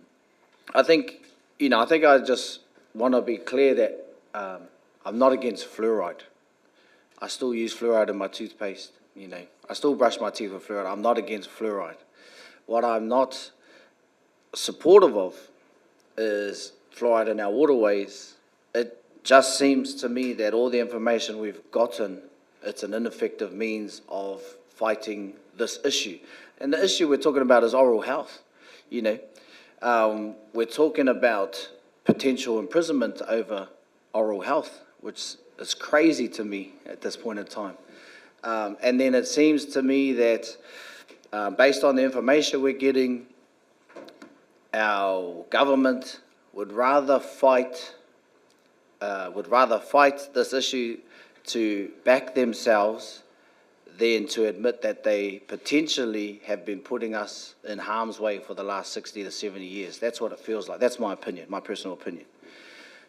I think I just want to be clear that I'm not against fluoride. I still use fluoride in my toothpaste, I still brush my teeth with fluoride. I'm not against fluoride. What I'm not supportive of is fluoride in our waterways, it just seems to me that all the information we've gotten, it's an ineffective means of fighting this issue. And the issue we're talking about is oral health, you know. We're talking about potential imprisonment over oral health, which is crazy to me at this point in time. And then it seems to me that based on the information we're getting, our government would rather fight this issue to back themselves than to admit that they potentially have been putting us in harm's way for the last 60 to 70 years. That's what it feels like. That's my opinion, my personal opinion.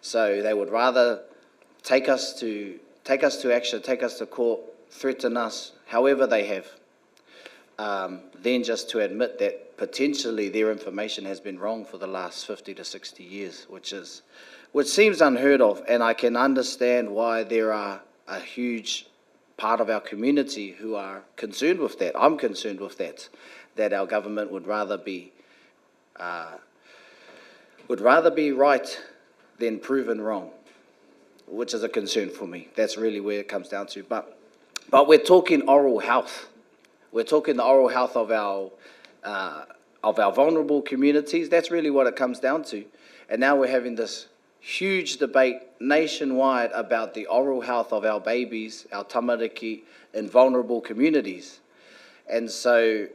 So they would rather take us to action, take us to court, threaten us, however they have, than just to admit that potentially their information has been wrong for the last 50 to 60 years, which seems unheard of. And I can understand why there are a huge part of our community who are concerned with that. I'm concerned with that our government would rather be right than proven wrong, which is a concern for me. That's really where it comes down to. But we're talking oral health. We're talking the oral health of our vulnerable communities. That's really what it comes down to. And now we're having this huge debate nationwide about the oral health of our babies, our tamariki, in vulnerable communities. And so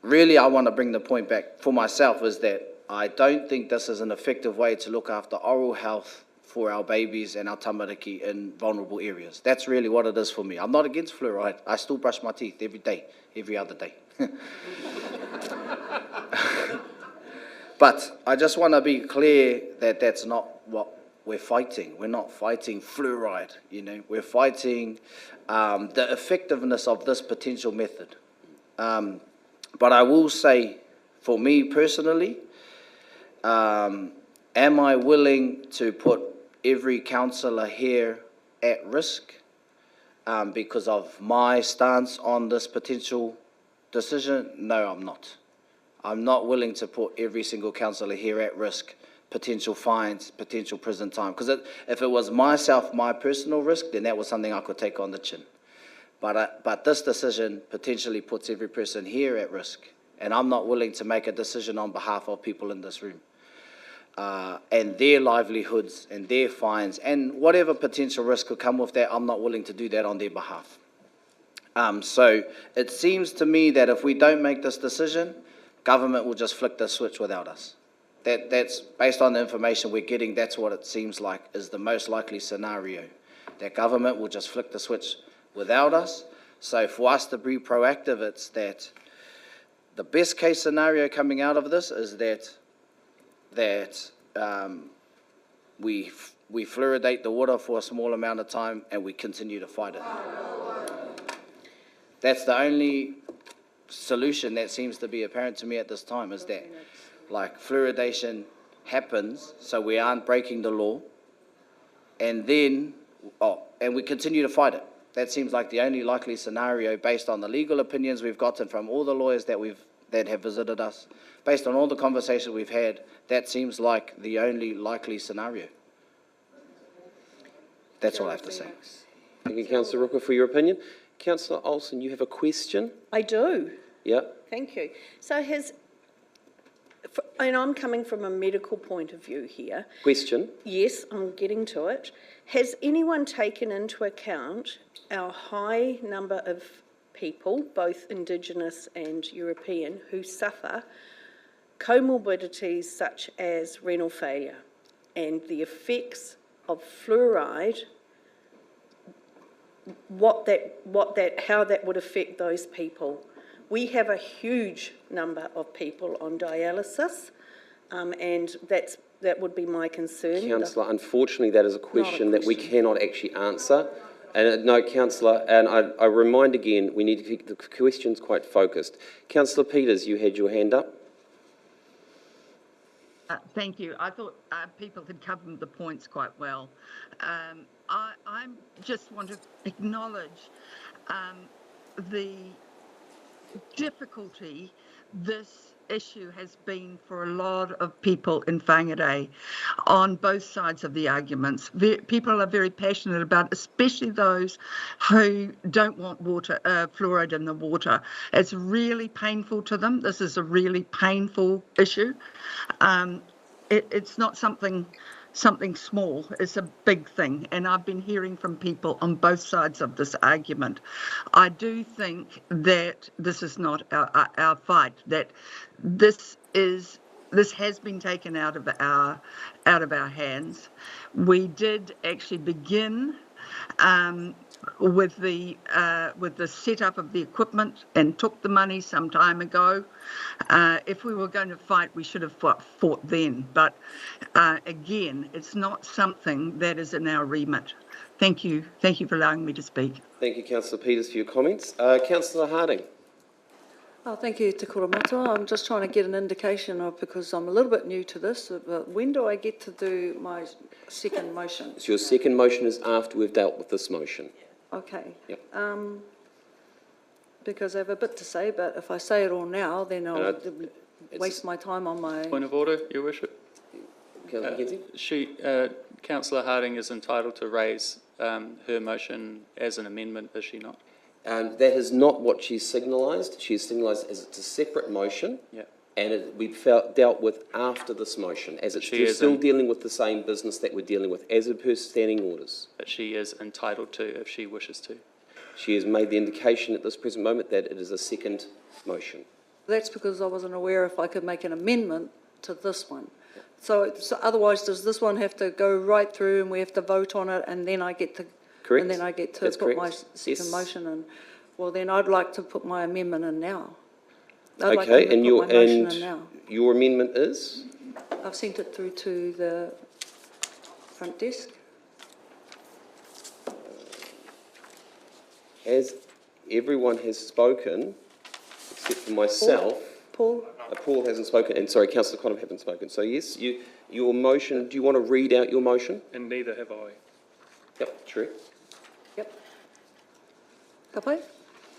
really I want to bring the point back for myself is that I don't think this is an effective way to look after oral health for our babies and our tamariki in vulnerable areas. That's really what it is for me. I'm not against fluoride. I still brush my teeth every day, every other day. But I just want to be clear that that's not what we're fighting. We're not fighting fluoride, you know. We're fighting the effectiveness of this potential method. But I will say, for me personally, am I willing to put every councillor here at risk because of my stance on this potential decision? No, I'm not. I'm not willing to put every single councillor here at risk, potential fines, potential prison time. Because if it was myself, my personal risk, then that was something I could take on the chin. But this decision potentially puts every person here at risk. And I'm not willing to make a decision on behalf of people in this room. And their livelihoods and their fines and whatever potential risk could come with that, I'm not willing to do that on their behalf. So it seems to me that if we don't make this decision, government will just flick the switch without us. That's based on the information we're getting, that's what it seems like is the most likely scenario. That government will just flick the switch without us. So for us to be proactive, it's that the best case scenario coming out of this is that we fluoridate the water for a small amount of time and we continue to fight it. That's the only solution that seems to be apparent to me at this time, is that like fluoridation happens so we aren't breaking the law, and then and we continue to fight it. That seems like the only likely scenario based on the legal opinions we've gotten from all the lawyers that have visited us, based on all the conversations we've had. That seems like the only likely scenario. That's all I have to say. Thank you, Councillor Rooker, for your opinion. Councillor Olsen, you have a question? I do. Yeah. Thank you. So and I'm coming from a medical point of view here. Question? Yes, I'm getting to it. Has anyone taken into account our high number of people, both Indigenous and European, who suffer comorbidities such as renal failure and the effects of fluoride, how that would affect those people? We have a huge number of people on dialysis, and that would be my concern. Councillor, unfortunately, that is a question that we cannot actually answer. And no, Councillor, and I remind again, we need to keep the questions quite focused. Councillor Peters, you had your hand up. Thank you. I thought people had covered the points quite well. I just want to acknowledge the difficulty this issue has been for a lot of people in Whangarei on both sides of the arguments. People are very passionate about, especially those who don't want water, fluoride in the water. It's really painful to them. This is a really painful issue. It's not something small, it's a big thing, and I've been hearing from people on both sides of this argument. I do think that this is not our fight, that this has been taken out of our hands. We did actually begin with the setup of the equipment and took the money some time ago. If we were going to fight, we should have fought then. But again, it's not something that is in our remit. Thank you. Thank you for allowing me to speak. Thank you, Councillor Peters, for your comments. Councillor Harding. Oh, thank you, Te Kura Matua. I'm just trying to get an indication of, because I'm a little bit new to this, but when do I get to do my second motion? So your second motion is after we've dealt with this motion. Okay. Yep. Because I have a bit to say, but if I say it all now, then I'll waste my time on my... Point of order, Your Worship. Councillor McKenzie? Councillor Harding is entitled to raise her motion as an amendment, is she not? That is not what she's signalised. She's signalised as it's a separate motion, and we've dealt with after this motion, as it's still dealing with the same business that we're dealing with, as per standing orders. But she is entitled to, if she wishes to. She has made the indication at this present moment that it is a second motion. That's because I wasn't aware if I could make an amendment to this one. So otherwise, does this one have to go right through and we have to vote on it, and then I get to... Correct. And then I get to That's put correct. my second Yes. motion in. Well, then I'd like to put my amendment in now. Okay, and your amendment is? I've sent it through to the front desk. As everyone has spoken, except for myself. Paul? Paul hasn't spoken, and sorry, Councillor Connor hasn't spoken. So yes, your motion, do you want to read out your motion? And neither have I. Yep, true. Yep. Kapai?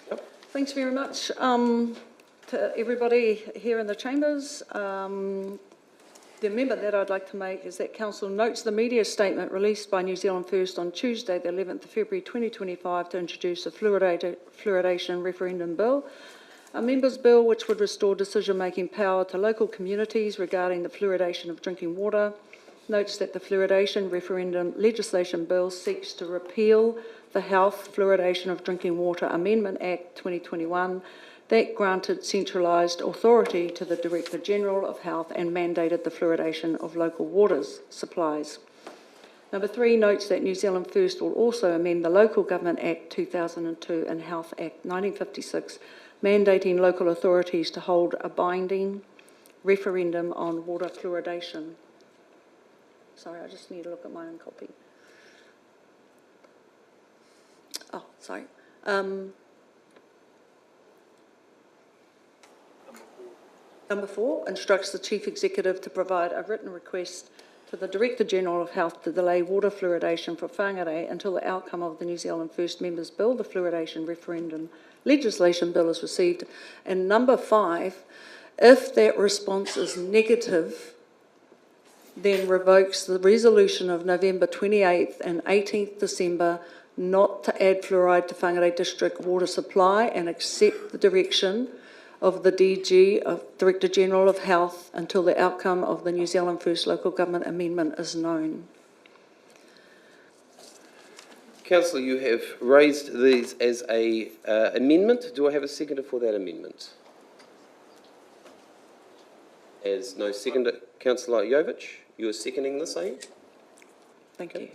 Yep. Thanks very much to everybody here in the chambers. The amendment that I'd like to make is that Council notes the media statement released by New Zealand First on Tuesday, the 11th of February 2025, to introduce a fluoridation referendum bill, a members' bill which would restore decision-making power to local communities regarding the fluoridation of drinking water. Notes that the fluoridation referendum legislation bill seeks to repeal the Health Fluoridation of Drinking Water Amendment Act 2021 that granted centralised authority to the Director-General of Health and mandated the fluoridation of local water supplies. Number 3 notes that New Zealand First will also amend the Local Government Act 2002 and Health Act 1956, mandating local authorities to hold a binding referendum on water fluoridation. Sorry, I just need to look at my own copy. Oh, sorry. Number 4 instructs the Chief Executive to provide a written request to the Director-General of Health to delay water fluoridation for Whangarei until the outcome of the New Zealand First Members' Bill, the fluoridation referendum legislation bill, is received. And number 5, if that response is negative, then revokes the resolution of November 28th and 18th December not to add fluoride to Whangarei District water supply and accept the direction of the DG, of Director General of Health, until the outcome of the New Zealand First Local Government Amendment is known. Councillor, you have raised these as a amendment. Do I have a seconder for that amendment? As no seconder, Councillor Jovic, you are seconding this, are you? Thank you.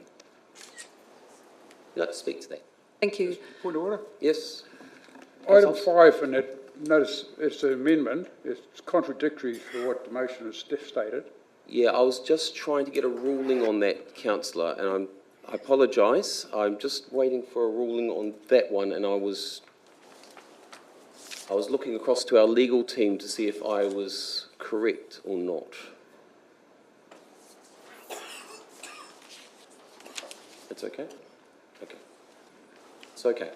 You'd like to speak to that? Thank you. Point of order. Yes. Item 5 in that notice, it's an amendment. It's contradictory to what the motion has stated. Yeah, I was just trying to get a ruling on that, Councillor, and I apologise. I'm just waiting for a ruling on that one, and I was looking across to our legal team to see if I was correct or not. It's okay? Okay. It's okay.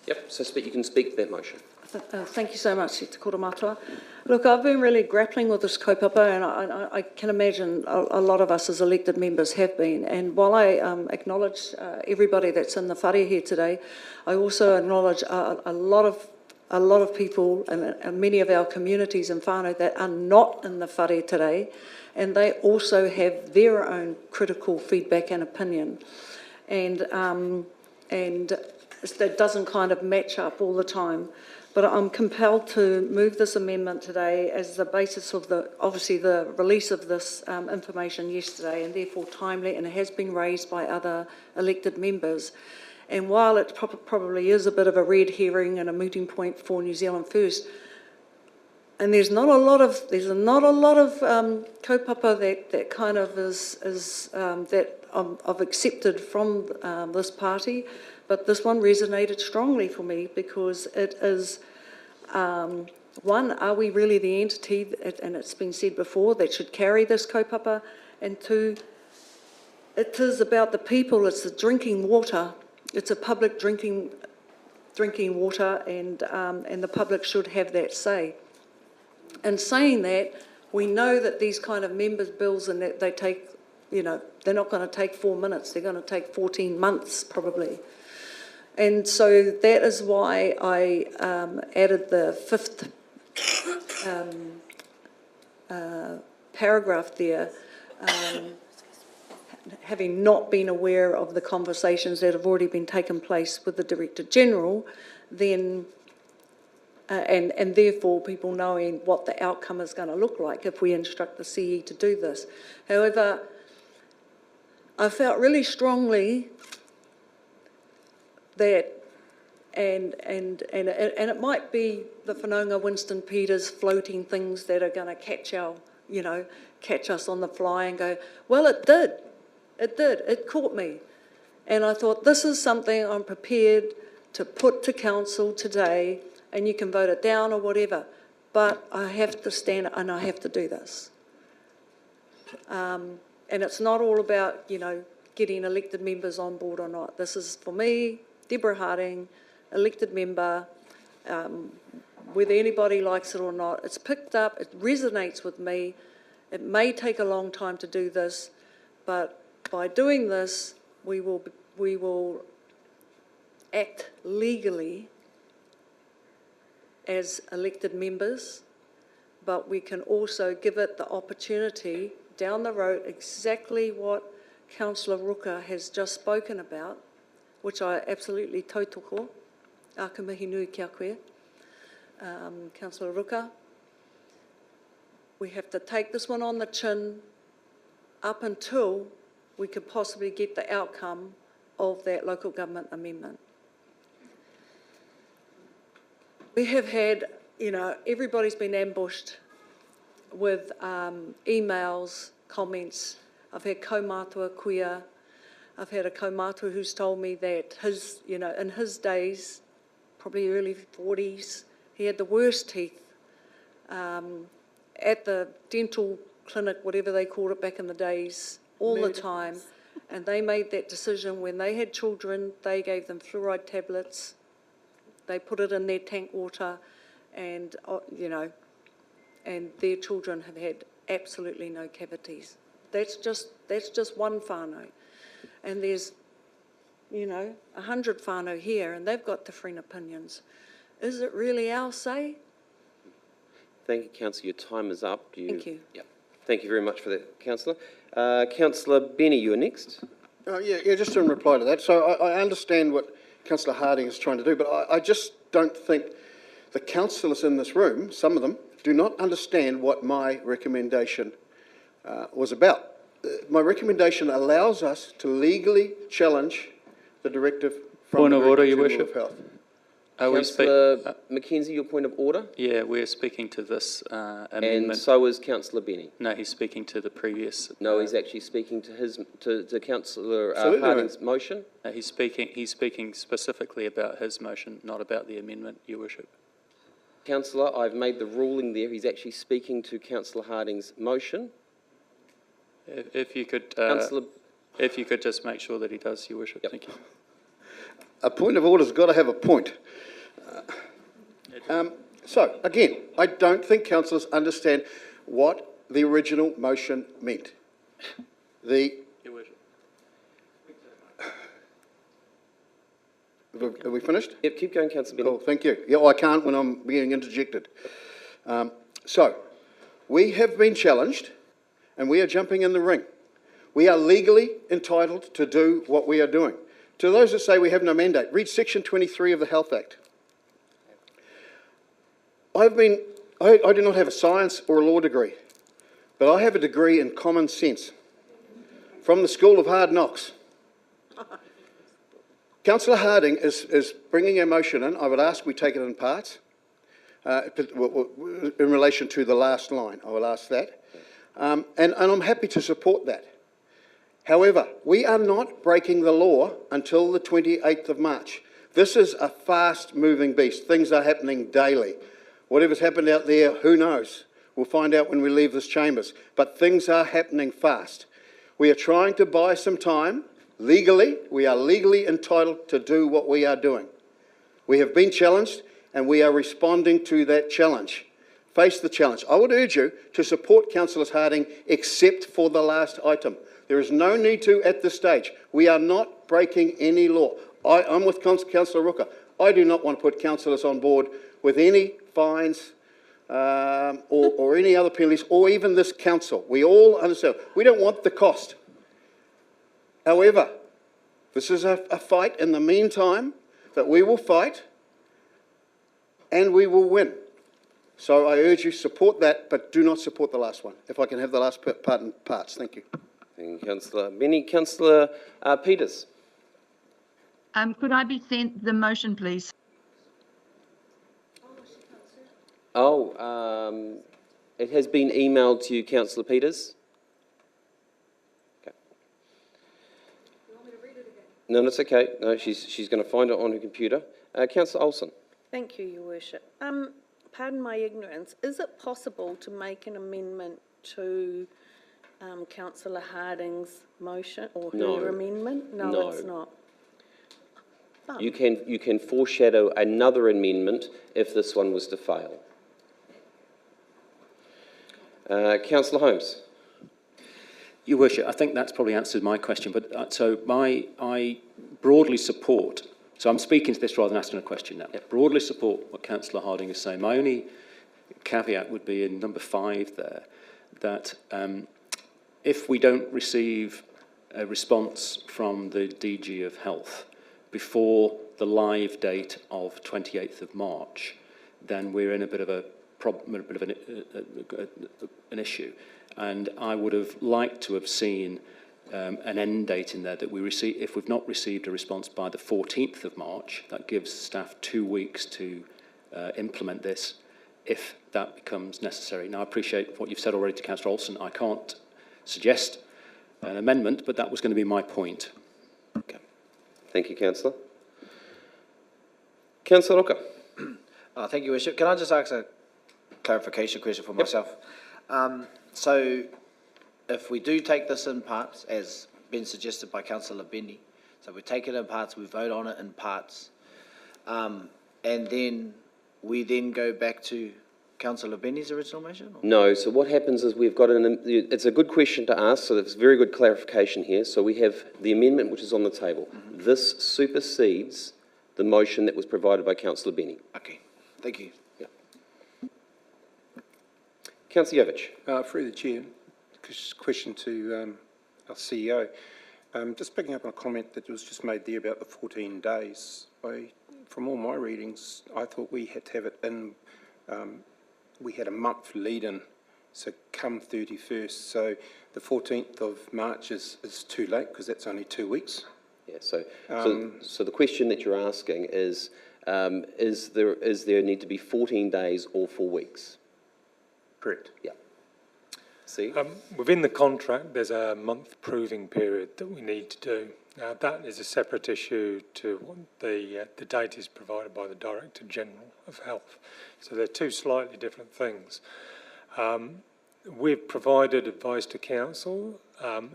Yep, so you can speak to that motion. Thank you so much, Te Kora Matua. Look, I've been really grappling with this kaupapa, and I can imagine a lot of us as elected members have been. And while I acknowledge everybody that's in the whare here today, I also acknowledge a lot of people and many of our communities in whānau that are not in the whare today, and they also have their own critical feedback and opinion. And that doesn't kind of match up all the time. But I'm compelled to move this amendment today as the basis of obviously the release of this information yesterday, and therefore timely, and it has been raised by other elected members. And while it probably is a bit of a red herring and a mooting point for New Zealand First, and there's not a lot of kaupapa that kind of is that I've accepted from this party, but this one resonated strongly for me because it is, one, are we really the entity, and it's been said before, that should carry this kaupapa, and two, it is about the people, it's the drinking water, it's a public drinking water, and the public should have that say. And saying that, we know that these kind of members' bills, and that they take, you know, they're not going to take 4 minutes, they're going to take 14 months probably. And so that is why I added the fifth paragraph there, having not been aware of the conversations that have already been taken place with the Director General, then and therefore people knowing what the outcome is going to look like if we instruct the CE to do this. However, I felt really strongly that, and it might be the Whanonga Winston Peters floating things that are going to catch us on the fly and go, well, it did, it caught me. And I thought, this is something I'm prepared to put to council today, and you can vote it down or whatever, but I have to stand and I have to do this. And it's not all about, you know, getting elected members on board or not. This is, for me, Deborah Harding, elected member, whether anybody likes it or not, it's picked up, it resonates with me. It may take a long time to do this, but by doing this, we will act legally as elected members, but we can also give it the opportunity down the road, exactly what Councillor Ruka has just spoken about, which I absolutely tautoko, aka mihi nui kia koe, Councillor Ruka. We have to take this one on the chin up until we could possibly get the outcome of that local government amendment. We have had, you know, everybody's been ambushed with emails, comments. I've had kaumātua kuia. I've had a kaumātua who's told me that his, you know, in his days, probably early 40s, he had the worst teeth at the dental clinic, whatever they called it back in the days, all the time. And they made that decision when they had children, they gave them fluoride tablets, they put it in their tank water, and, you know, and their children have had absolutely no cavities. That's just one whānau. And there's, you know, 100 whānau here, and they've got different opinions. Is it really our say? Thank you, Councillor. Your time is up. Thank you. Yep. Thank you very much for that, Councillor. Councillor Benny, you are next. Yeah, just in reply to that. So I understand what Councillor Harding is trying to do, but I just don't think the councillors in this room, some of them, do not understand what my recommendation was about. My recommendation allows us to legally challenge the directive from Point the of order, Director Your General Worship. of Health. Councillor Mackenzie, your point of order? Yeah, we're speaking to this amendment. And so is Councillor Benny. No, he's speaking to the previous. No, he's actually speaking to his to Councillor Absolutely. Harding's motion. No, he's speaking specifically about his motion, not about the amendment, Your Worship. Councillor, I've made the ruling there. He's actually speaking to Councillor Harding's motion. If you could, Councillor, if you could just make sure that he does, Your Worship. Yep. Thank you. A point of order's got to have a point. So, again, I don't think councillors understand what the original motion meant. Have we finished? Yep, keep going, Councillor Benny. Cool, thank you. Yeah, well, I can't when I'm being interjected. So, we have been challenged and we are jumping in the ring. We are legally entitled to do what we are doing. To those that say we have no mandate, read section 23 of the Health Act. I do not have a science or a law degree, but I have a degree in common sense from the School of Hard Knocks. Councillor Harding is bringing a motion in. I would ask we take it in parts in relation to the last line. I will ask that. And I'm happy to support that. However, we are not breaking the law until the 28th of March. This is a fast-moving beast. Things are happening daily. Whatever's happened out there, who knows? We'll find out when we leave this chambers. But things are happening fast. We are trying to buy some time. Legally, we are legally entitled to do what we are doing. We have been challenged and we are responding to that challenge. Face the challenge. I would urge you to support Councillor Harding except for the last item. There is no need to at this stage. We are not breaking any law. I'm with Councillor Rooker. I do not want to put councillors on board with any fines or any other penalties, or even this council. We all understand. We don't want the cost. However, this is a fight in the meantime that we will fight and we will win. So I urge you support that, but do not support the last one. If I can have the last part in parts. Thank you. Thank you, Councillor Benny. Councillor Peters. Could I be sent the motion, please? Oh, it has been emailed to you, Councillor Peters. Okay. You want me to read it again? No, that's okay. No, she's going to find it on her computer. Councillor Olsen. Thank you, Your Worship. Pardon my ignorance. Is it possible to make an amendment to Councillor Harding's motion or her amendment? No, it's not. Fun. You can foreshadow another amendment if this one was to fail. Councillor Holmes. Your Worship, I think that's probably answered my question, but I broadly support, so I'm speaking to this rather than asking a question now. Broadly support what Councillor Harding is saying. My only caveat would be in number 5 there, that if we don't receive a response from the DG of Health before the live date of 28th of March, then we're in a bit of a problem, an issue. And I would have liked to have seen an end date in there that we receive. If we've not received a response by the 14th of March, that gives staff 2 weeks to implement this, if that becomes necessary. Now, I appreciate what you've said already to Councillor Olsen. I can't suggest an amendment, but that was going to be my point. Okay. Thank you, Councillor. Councillor Rooker. Thank you, Worship. Can I just ask a clarification question for myself? So, if we do take this in parts, as been suggested by Councillor Benny, so we take it in parts, we vote on it in parts, and then we then go back to Councillor Benny's original motion? Or? No, so what happens is we've got it's a good question to ask, so that's very good clarification here. So we have the amendment which is on the table. Mm-hmm. This supersedes the motion that was provided by Councillor Benny. Okay, thank you. Yeah. Councillor Yovich. Through the Chair, question to our CEO. Just picking up on a comment that was just made there about the 14 days. From all my readings, I thought we had to have it in, we had a month lead-in, so come 31st. So the 14th of March is too late because that's only 2 weeks. Yeah, so the question that you're asking is there need to be 14 days or 4 weeks? Correct. Yeah. See? Within the contract, there's a month proving period that we need to do. Now, that is a separate issue to what the date is provided by the Director General of Health. So they're two slightly different things. We've provided advice to Council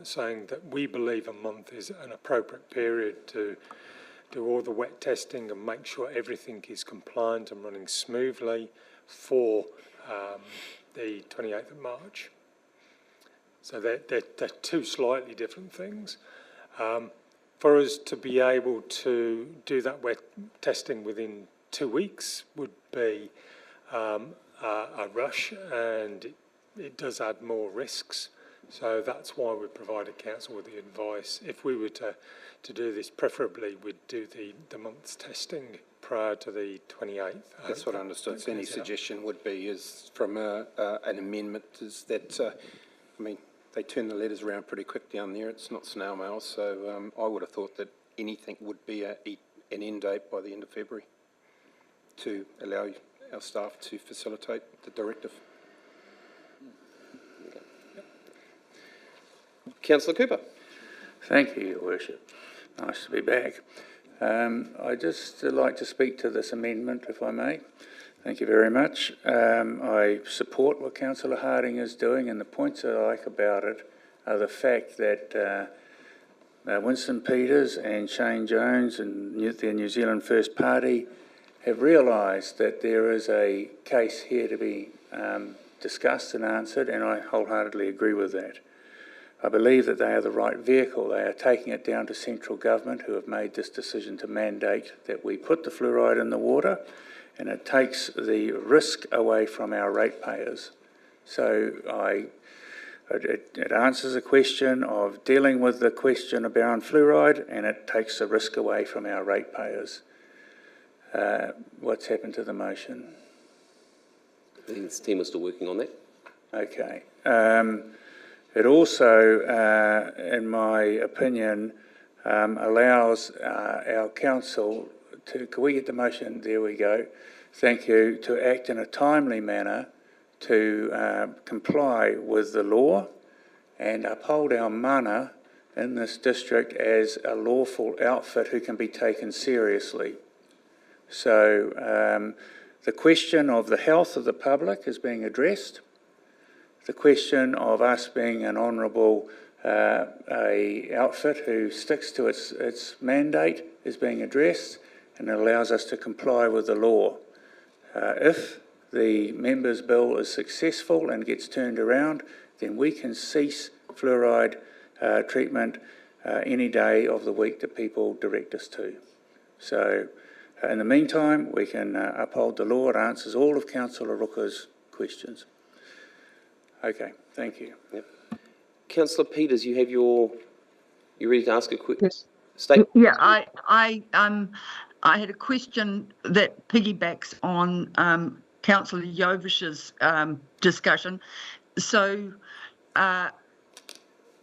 saying that we believe a month is an appropriate period to do all the wet testing and make sure everything is compliant and running smoothly for the 28th of March. So they're two slightly different things. For us to be able to do that wet testing within 2 weeks would be a rush, and it does add more risks. So that's why we provided council with the advice. If we were to do this, preferably we'd do the month's testing prior to the 28th. That's what I understood. So any suggestion would be is from an amendment is that, I mean, they turn the letters around pretty quick down there. It's not snail mail. So I would have thought that anything would be an end date by the end of February to allow our staff to facilitate the directive. Councillor Cooper. Thank you, Your Worship. Nice to be back. I'd just like to speak to this amendment, if I may. Thank you very much. I support what Councillor Harding is doing, and the points that I like about it are the fact that Winston Peters and Shane Jones and the New Zealand First Party have realised that there is a case here to be discussed and answered, and I wholeheartedly agree with that. I believe that they are the right vehicle. They are taking it down to central government, who have made this decision to mandate that we put the fluoride in the water, and it takes the risk away from our ratepayers. So it answers a question of dealing with the question around fluoride, and it takes the risk away from our ratepayers. What's happened to the motion? I think the team is still working on that. Okay. It also, in my opinion, allows our council to, can we get the motion? There we go. Thank you. To act in a timely manner to comply with the law and uphold our mana in this district as a lawful outfit who can be taken seriously. So the question of the health of the public is being addressed. The question of us being an honourable outfit who sticks to its mandate is being addressed, and it allows us to comply with the law. If the members' bill is successful and gets turned around, then we can cease fluoride treatment any day of the week that people direct us to. So in the meantime, we can uphold the law. It answers all of Councillor Rooker's questions. Okay, thank you. Yep. Councillor Peters, you ready to ask a quick Yes. statement? Yeah, I had a question that piggybacks on Councillor Jovish's discussion. So,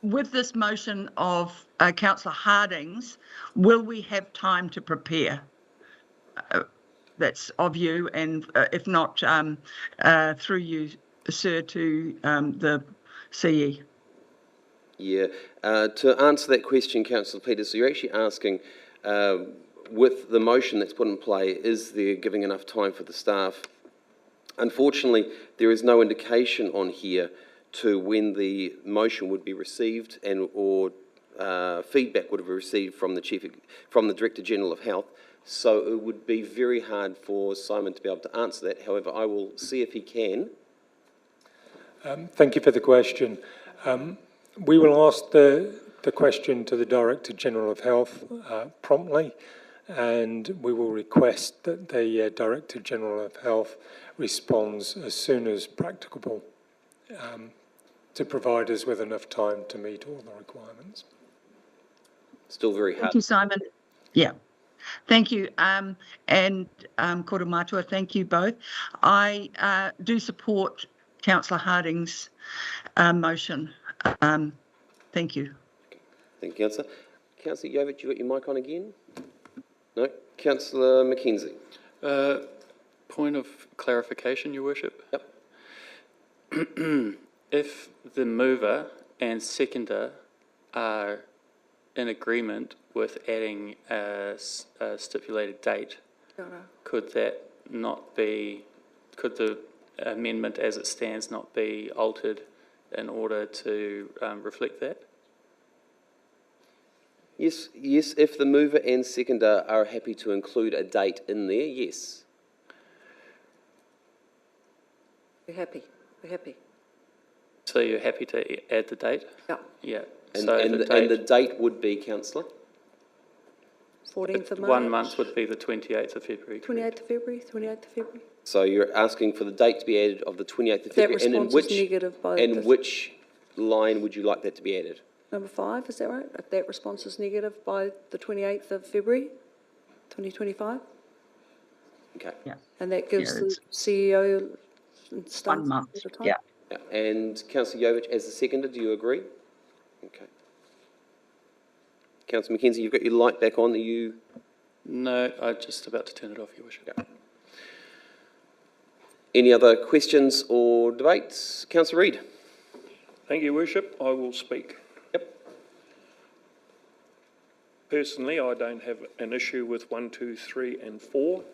with this motion of Councillor Harding's, will we have time to prepare? That's of you, and if not, through you, Sir, to the CE. Yeah. To answer that question, Councillor Peters, so you're actually asking, with the motion that's put in play, is there giving enough time for the staff? Unfortunately, there is no indication on here to when the motion would be received or feedback would have received from the Director General of Health. So it would be very hard for Simon to be able to answer that. However, I will see if he can. Thank you for the question. We will ask the question to the Director General of Health promptly, and we will request that the Director General of Health responds as soon as practicable to provide us with enough time to meet all the requirements. Still very hard. Thank you, Simon. Yeah. Thank you. And Kora Matua, thank you both. I do support Councillor Harding's motion. Thank you. Thank you, Councillor. Councillor Yovich, you got your mic on again? No? Councillor Mackenzie. Point of clarification, Your Worship. Yep. If the mover and seconder are in agreement with adding a stipulated date, could the amendment as it stands not be altered in order to reflect that? Yes, yes, if the mover and seconder are happy to include a date in there, yes. We're happy, we're happy. So you're happy to add the date? Yeah. Yeah. And, So and, and the date would be, councillor? 14th of March. 1 month would be the 28th of February. 28th of February, 28th of February. So you're asking for the date to be added of the 28th of That February? And in response which, is negative by and the- which line would you like that to be added? Number 5, is that right? If that response is negative by the 28th of February, 2025? Okay. Yeah. And that gives Yeah, the it's CEO and staff 1 month, at a time? yeah. Yeah. And councillor Jovich, as the seconder, do you agree? Okay. Councillor Mackenzie, you've got your light back on. Are you? No, I'm just about to turn it off, Your Worship. Yeah. Any other questions or debates? Councillor Reid. Thank you, Worship. I will speak. Yep. Personally, I don't have an issue with 1, 2, 3 and 4.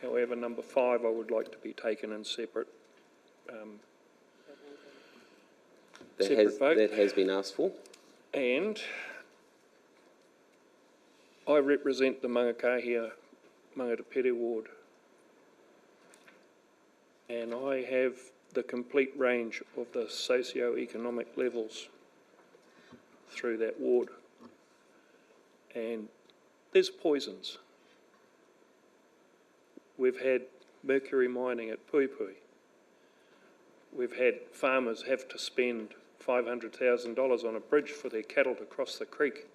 However, number 5 I would like to be taken in separate vote. That has been asked for. And I represent the Mangakahia Mangatapere ward. And I have the complete range of the socio-economic levels through that ward. And there's poisons. We've had mercury mining at Puipui. We've had farmers have to spend $500,000 on a bridge for their cattle to cross the creek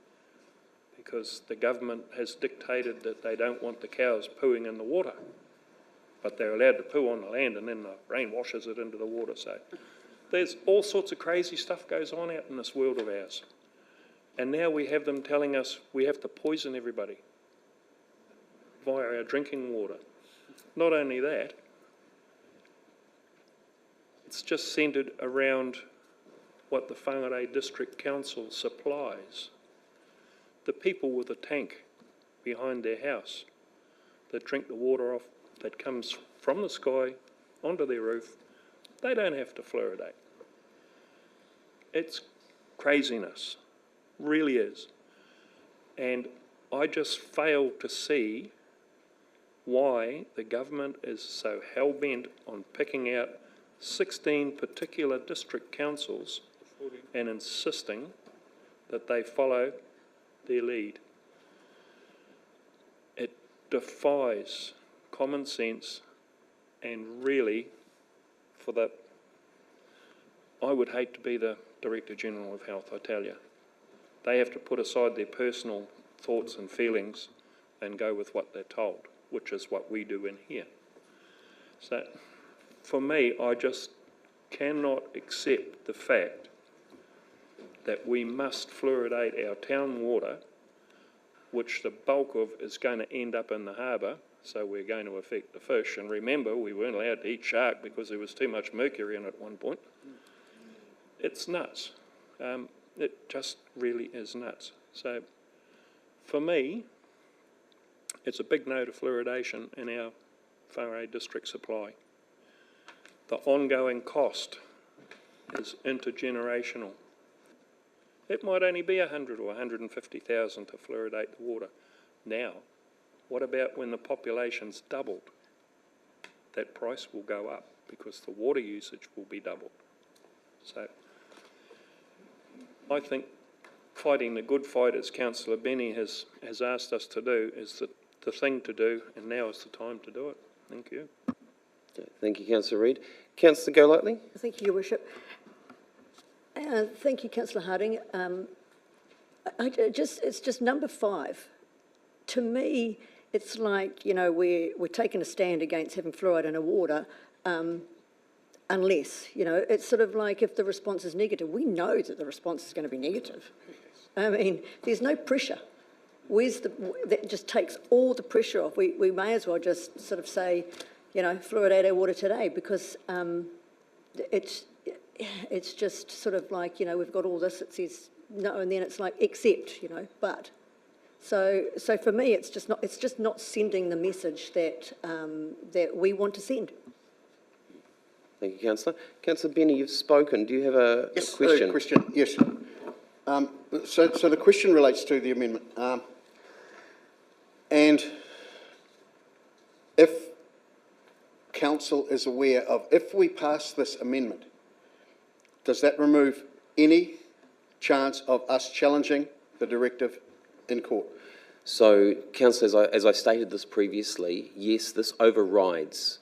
because the government has dictated that they don't want the cows pooing in the water. But they're allowed to poo on the land and then the rain washes it into the water. So there's all sorts of crazy stuff goes on out in this world of ours. And now we have them telling us we have to poison everybody via our drinking water. Not only that, it's just centred around what the Whangarei District Council supplies. The people with a tank behind their house that drink the water off that comes from the sky onto their roof, they don't have to fluoridate. It's craziness, really is. And I just fail to see why the government is so hell-bent on picking out 16 particular district councils and insisting that they follow their lead. It defies common sense and really, I would hate to be the Director General of Health, I tell you. They have to put aside their personal thoughts and feelings and go with what they're told, which is what we do in here. So, for me, I just cannot accept the fact that we must fluoridate our town water, which the bulk of is going to end up in the harbour, so we're going to affect the fish. And remember, we weren't allowed to eat shark because there was too much mercury in it at one point. It's nuts. It just really is nuts. So, for me, it's a big no to fluoridation in our Whangarei district supply. The ongoing cost is intergenerational. It might only be 100 or 150,000 to fluoridate the water. Now, what about when the population's doubled? That price will go up because the water usage will be doubled. So, I think fighting the good fight, as Councillor Benny has asked us to do, is the thing to do, and now is the time to do it. Thank you. Okay, thank you, Councillor Reid. Councillor Golightly. Thank you, Your Worship. Thank you, Councillor Harding. It's just number 5. To me, it's like, you know, we're taking a stand against having fluoride in our water, unless, you know, it's sort of like if the response is negative, we know that the response is going to be negative. I mean, there's no pressure. That just takes all the pressure off. We may as well just sort of say, you know, fluoridate our water today, because it's just sort of like, you know, we've got all this, it says no, and then it's like, except, you know, but. So for me, it's just not sending the message that that we want to send. Thank you, Councillor. Councillor Benny, you've spoken. Do you have a question? Question, yes. So the question relates to the amendment. And if council is aware of, if we pass this amendment, does that remove any chance of us challenging the directive in court? So, Councillor, as I stated this previously, yes, this overrides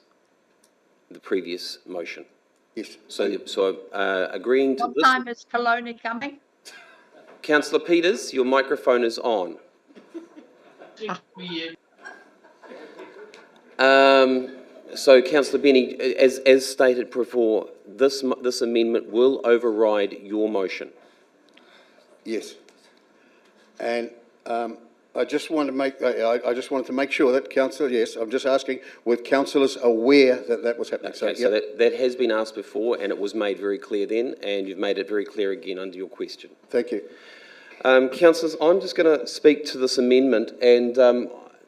the previous motion. Yes. So agreeing to What this... time is Kaloni coming? Councillor Peters, your microphone is on. So, Councillor Benny, as stated before, this amendment will override your motion. Yes. And I just want to make, I just wanted to make sure that councillor, yes, I'm just asking, were councillors aware that that was happening? Okay, so that has been asked before, and it was made very clear then, and you've made it very clear again under your question. Thank you. Councillors, I'm just going to speak to this amendment, and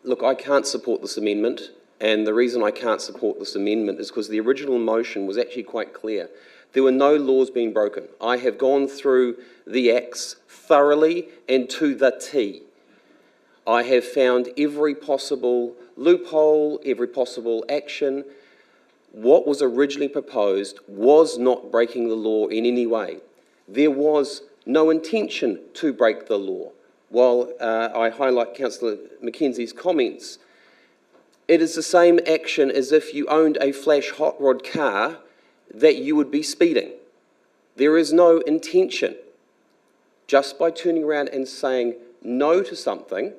look, I can't support this amendment, and the reason I can't support this amendment is because the original motion was actually quite clear. There were no laws being broken. I have gone through the acts thoroughly and to the T. I have found every possible loophole, every possible action. What was originally proposed was not breaking the law in any way. There was no intention to break the law. While I highlight Councillor Mackenzie's comments, it is the same action as if you owned a flash hot rod car that you would be speeding. There is no intention. Just by turning around and saying no to something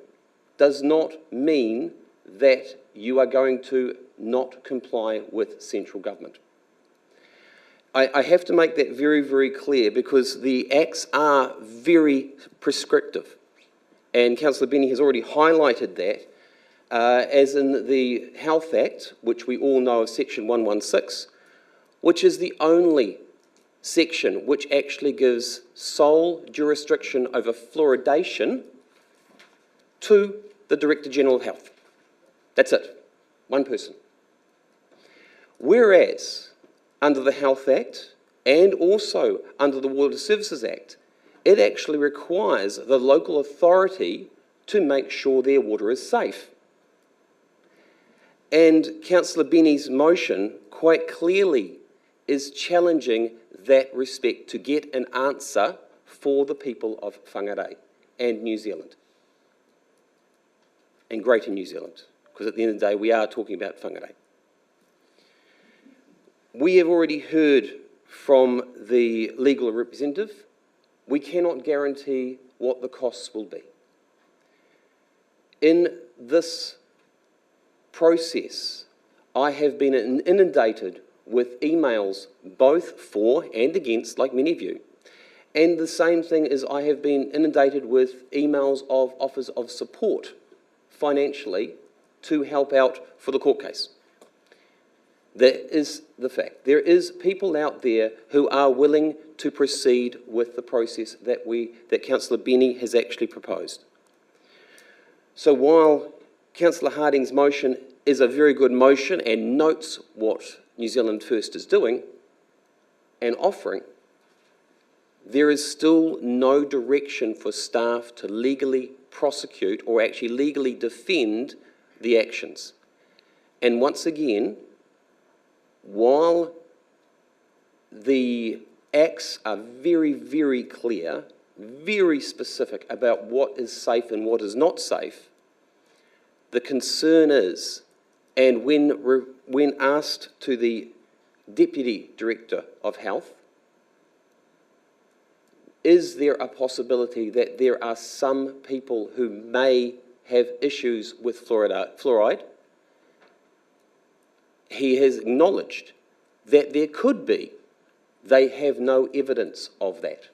does not mean that you are going to not comply with central government. I have to make that very, very clear because the acts are very prescriptive. And Councillor Benny has already highlighted that, as in the Health Act, which we all know of Section 116, which is the only section which actually gives sole jurisdiction over fluoridation to the Director General of Health. That's it. One person. Whereas, under the Health Act and also under the Water Services Act, it actually requires the local authority to make sure their water is safe. And Councillor Benny's motion quite clearly is challenging that respect to get an answer for the people of Whangarei and New Zealand. And Greater New Zealand, because at the end of the day we are talking about Whangarei. We have already heard from the legal representative, we cannot guarantee what the costs will be. In this process, I have been inundated with emails both for and against, like many of you. And the same thing is I have been inundated with emails of offers of support financially to help out for the court case. That is the fact. There is people out there who are willing to proceed with the process that Councillor Benny has actually proposed. So while Councillor Harding's motion is a very good motion and notes what New Zealand First is doing and offering, there is still no direction for staff to legally prosecute or actually legally defend the actions. And once again, while the acts are very, very clear, very specific about what is safe and what is not safe, the concern is, and when asked to the Deputy Director of Health, is there a possibility that there are some people who may have issues with fluoride? He has acknowledged that there could be. They have no evidence of that.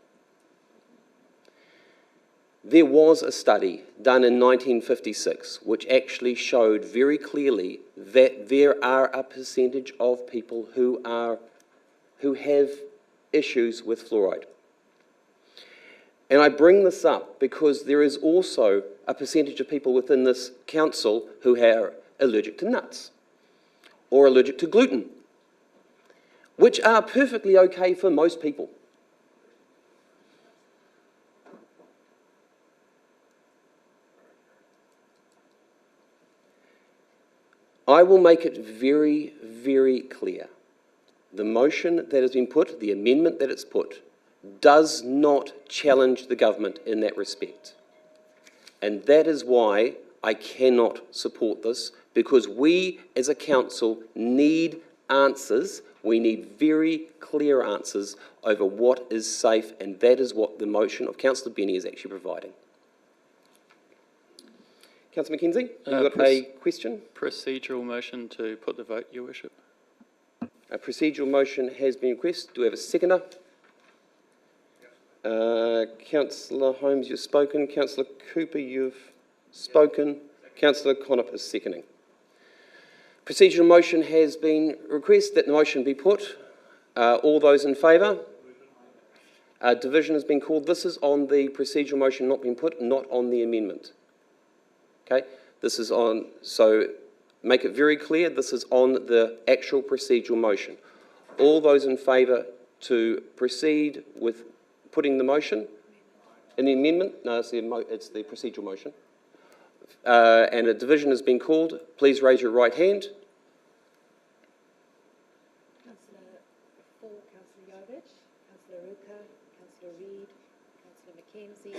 There was a study done in 1956 which actually showed very clearly that there are a percentage of people who have issues with fluoride. And I bring this up because there is also a percentage of people within this council who are allergic to nuts or allergic to gluten, which are perfectly okay for most people. I will make it very, very clear. The motion that has been put, the amendment that it's put, does not challenge the government in that respect. And that is why I cannot support this, because we as a council need answers. We need very clear answers over what is safe, and that is what the motion of Councillor Benny is actually providing. Councillor McKenzie, you've got a question? Procedural motion to put the vote, Your Worship. A procedural motion has been requested. Do we have a seconder? Councillor Holmes, you've spoken. Councillor Cooper, you've spoken. Councillor Connop is seconding. Procedural motion has been requested that the motion be put. All those in favour? Division has been called. This is on the procedural motion not being put, not on the amendment. Okay? This is on, so make it very clear, this is on the actual procedural motion. All those in favour to proceed with putting the motion in the amendment? No, it's the procedural motion. And a division has been called. Please raise your right hand. Councillor for, Councillor Jovich, Councillor Ruka, Councillor Reid, Councillor McKenzie,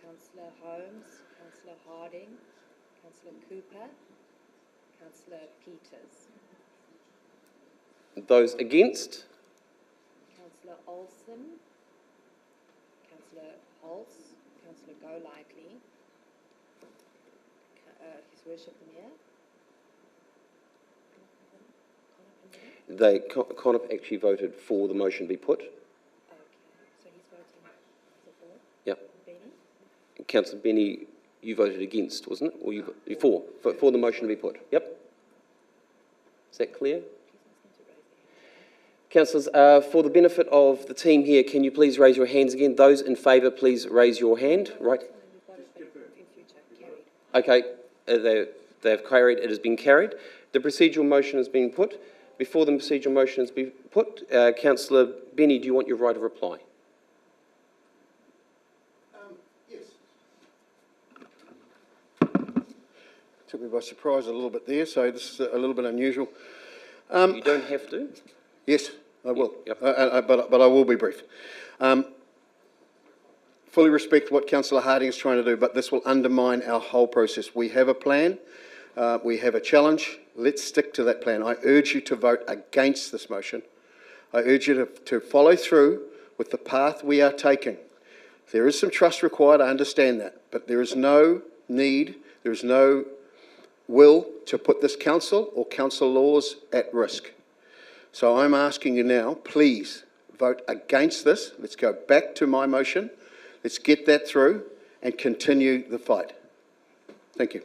Councillor Holmes, Councillor Harding, Councillor Cooper, Councillor Peters. Those against? Councillor Olsen, Councillor Holtz, Councillor Golightly, His Worship the Mayor. Connop actually voted for the motion be put. Okay, so he's voting for? Yep. Benny? Councillor Benny, you voted against, wasn't it? Or you for the motion to be put? Yep. Is that clear? Councillors, for the benefit of the team here, can you please raise your hands again? Those in favour, please raise your hand. Right. Okay, they've carried. It has been carried. The procedural motion has been put. Before the procedural motion has been put, Councillor Benny, do you want your right of reply? Yes. Took me by surprise a little bit there, so this is a little bit unusual. You don't have to. Yes, I will, Yep. but I will be brief. Fully respect what Councillor Harding is trying to do, but this will undermine our whole process. We have a plan, we have a challenge. Let's stick to that plan. I urge you to vote against this motion. I urge you to follow through with the path we are taking. There is some trust required, I understand that, but there is no need, there is no will to put this council or council laws at risk. So I'm asking you now, please vote against this. Let's go back to my motion. Let's get that through and continue the fight. Thank you.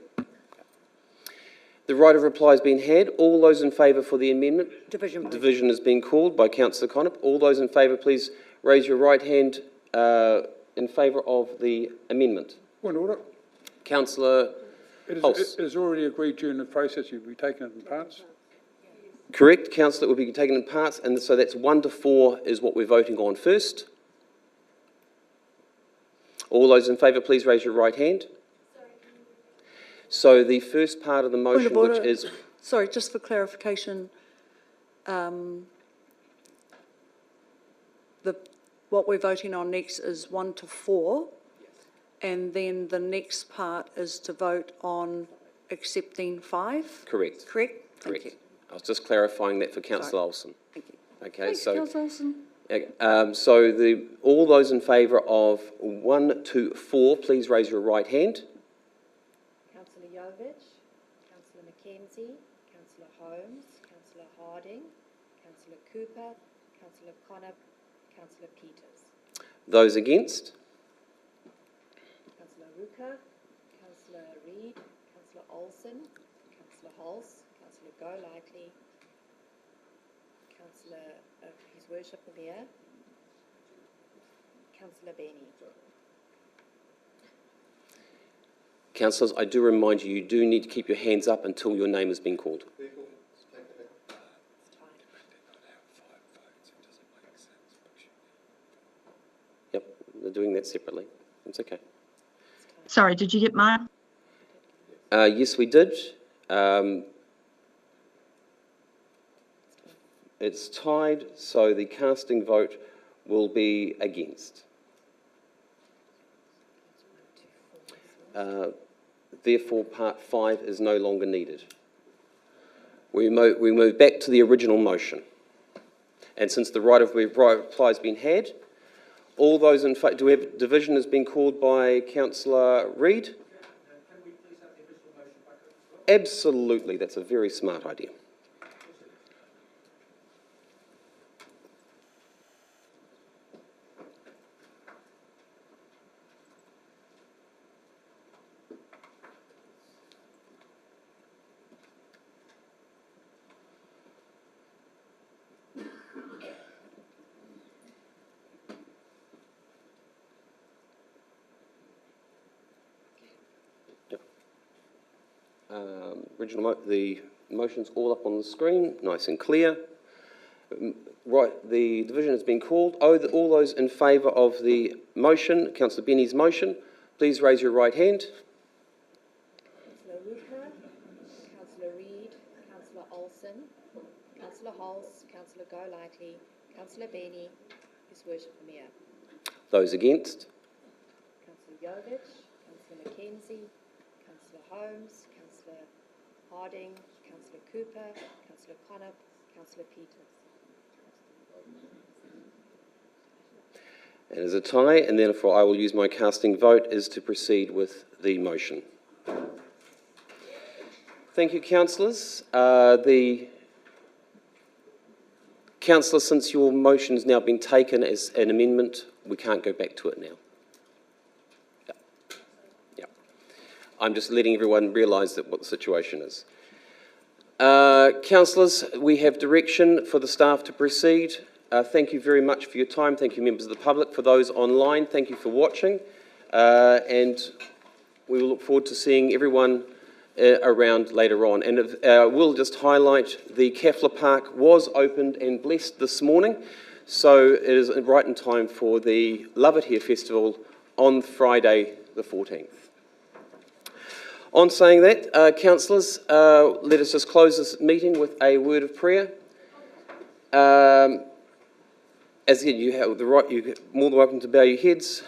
The right of reply has been had. All those in favour for the amendment? Division. Division has been called by Councillor Connop. All those in favour, please raise your right hand in favour of the amendment. Point of order. Councillor Hulse. It is already agreed during the process you'll be taking it in parts. Correct, Councillor, it will be taken in parts, and so that's 1 to 4 is what we're voting on first. All those in favour, please raise your right hand. So the first part of the motion, Point of which order. is... Sorry, just for clarification, what we're voting on next is 1 to 4, and then the next part is to vote on accepting 5? Correct. Correct? Thank Correct. you. I was just clarifying that for Councillor Olsen. Thank you. Okay, Thanks, so... Councillor Olsen. So all those in favour of 1 to 4, please raise your right hand. Councillor Jovich, Councillor McKenzie, Councillor Holmes, Councillor Harding, Councillor Cooper, Councillor Connop, Councillor Peters. Those against? Councillor Ruka, Councillor Reid, Councillor Olsen, Councillor Holtz, Councillor Golightly, Councillor His Worship the Mayor, Councillor Benny. Councillors, I do remind you, you do need to keep your hands up until your name has been called. Yep, they're doing that separately. It's okay. Sorry, did you get mine? Yes, we did. It's tied, so the casting vote will be against. Therefore, part 5 is no longer needed. We move back to the original motion. And since the right of reply has been had, all those in favour, do we have division has been called by Councillor Reid? Can we please have the original motion back up as well? Absolutely, that's a very smart idea. The motion's all up on the screen, nice and clear. Right, the division has been called. All those in favour of the motion, Councillor Benny's motion, please raise your right hand. Councillor Ruka, Councillor Reid, Councillor Olsen, Councillor Hulse, Councillor Golightly, Councillor Benny, His Worship the Mayor. Those against? Councillor Yovich, Councillor Mackenzie, Councillor Holmes, Councillor Harding, Councillor Cooper, Councillor Connop, Councillor Peters. It is a tie, and therefore I will use my casting vote is to proceed with the motion. Thank you, councillors. Councillor, since your motion has now been taken as an amendment, we can't go back to it now. I'm just letting everyone realise that what the situation is. Councillors, we have direction for the staff to proceed. Thank you very much for your time. Thank you, members of the public. For those online, thank you for watching. And we will look forward to seeing everyone around later on. And we'll just highlight the Kaffler Park was opened and blessed this morning. So it is right in time for the Love It Here Festival on Friday the 14th. On saying that, councillors, let us just close this meeting with a word of prayer. As yet, you have the right, you're more than welcome to bow your heads.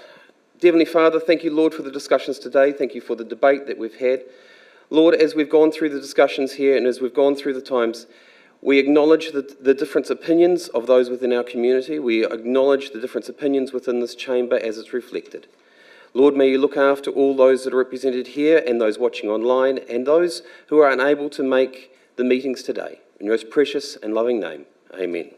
Heavenly Father, thank you, Lord, for the discussions today. Thank you for the debate that we've had. Lord, as we've gone through the discussions here and as we've gone through the times, we acknowledge the different opinions of those within our community. We acknowledge the different opinions within this chamber as it's reflected. Lord, may you look after all those that are represented here and those watching online and those who are unable to make the meetings today. In your most precious and loving name, amen.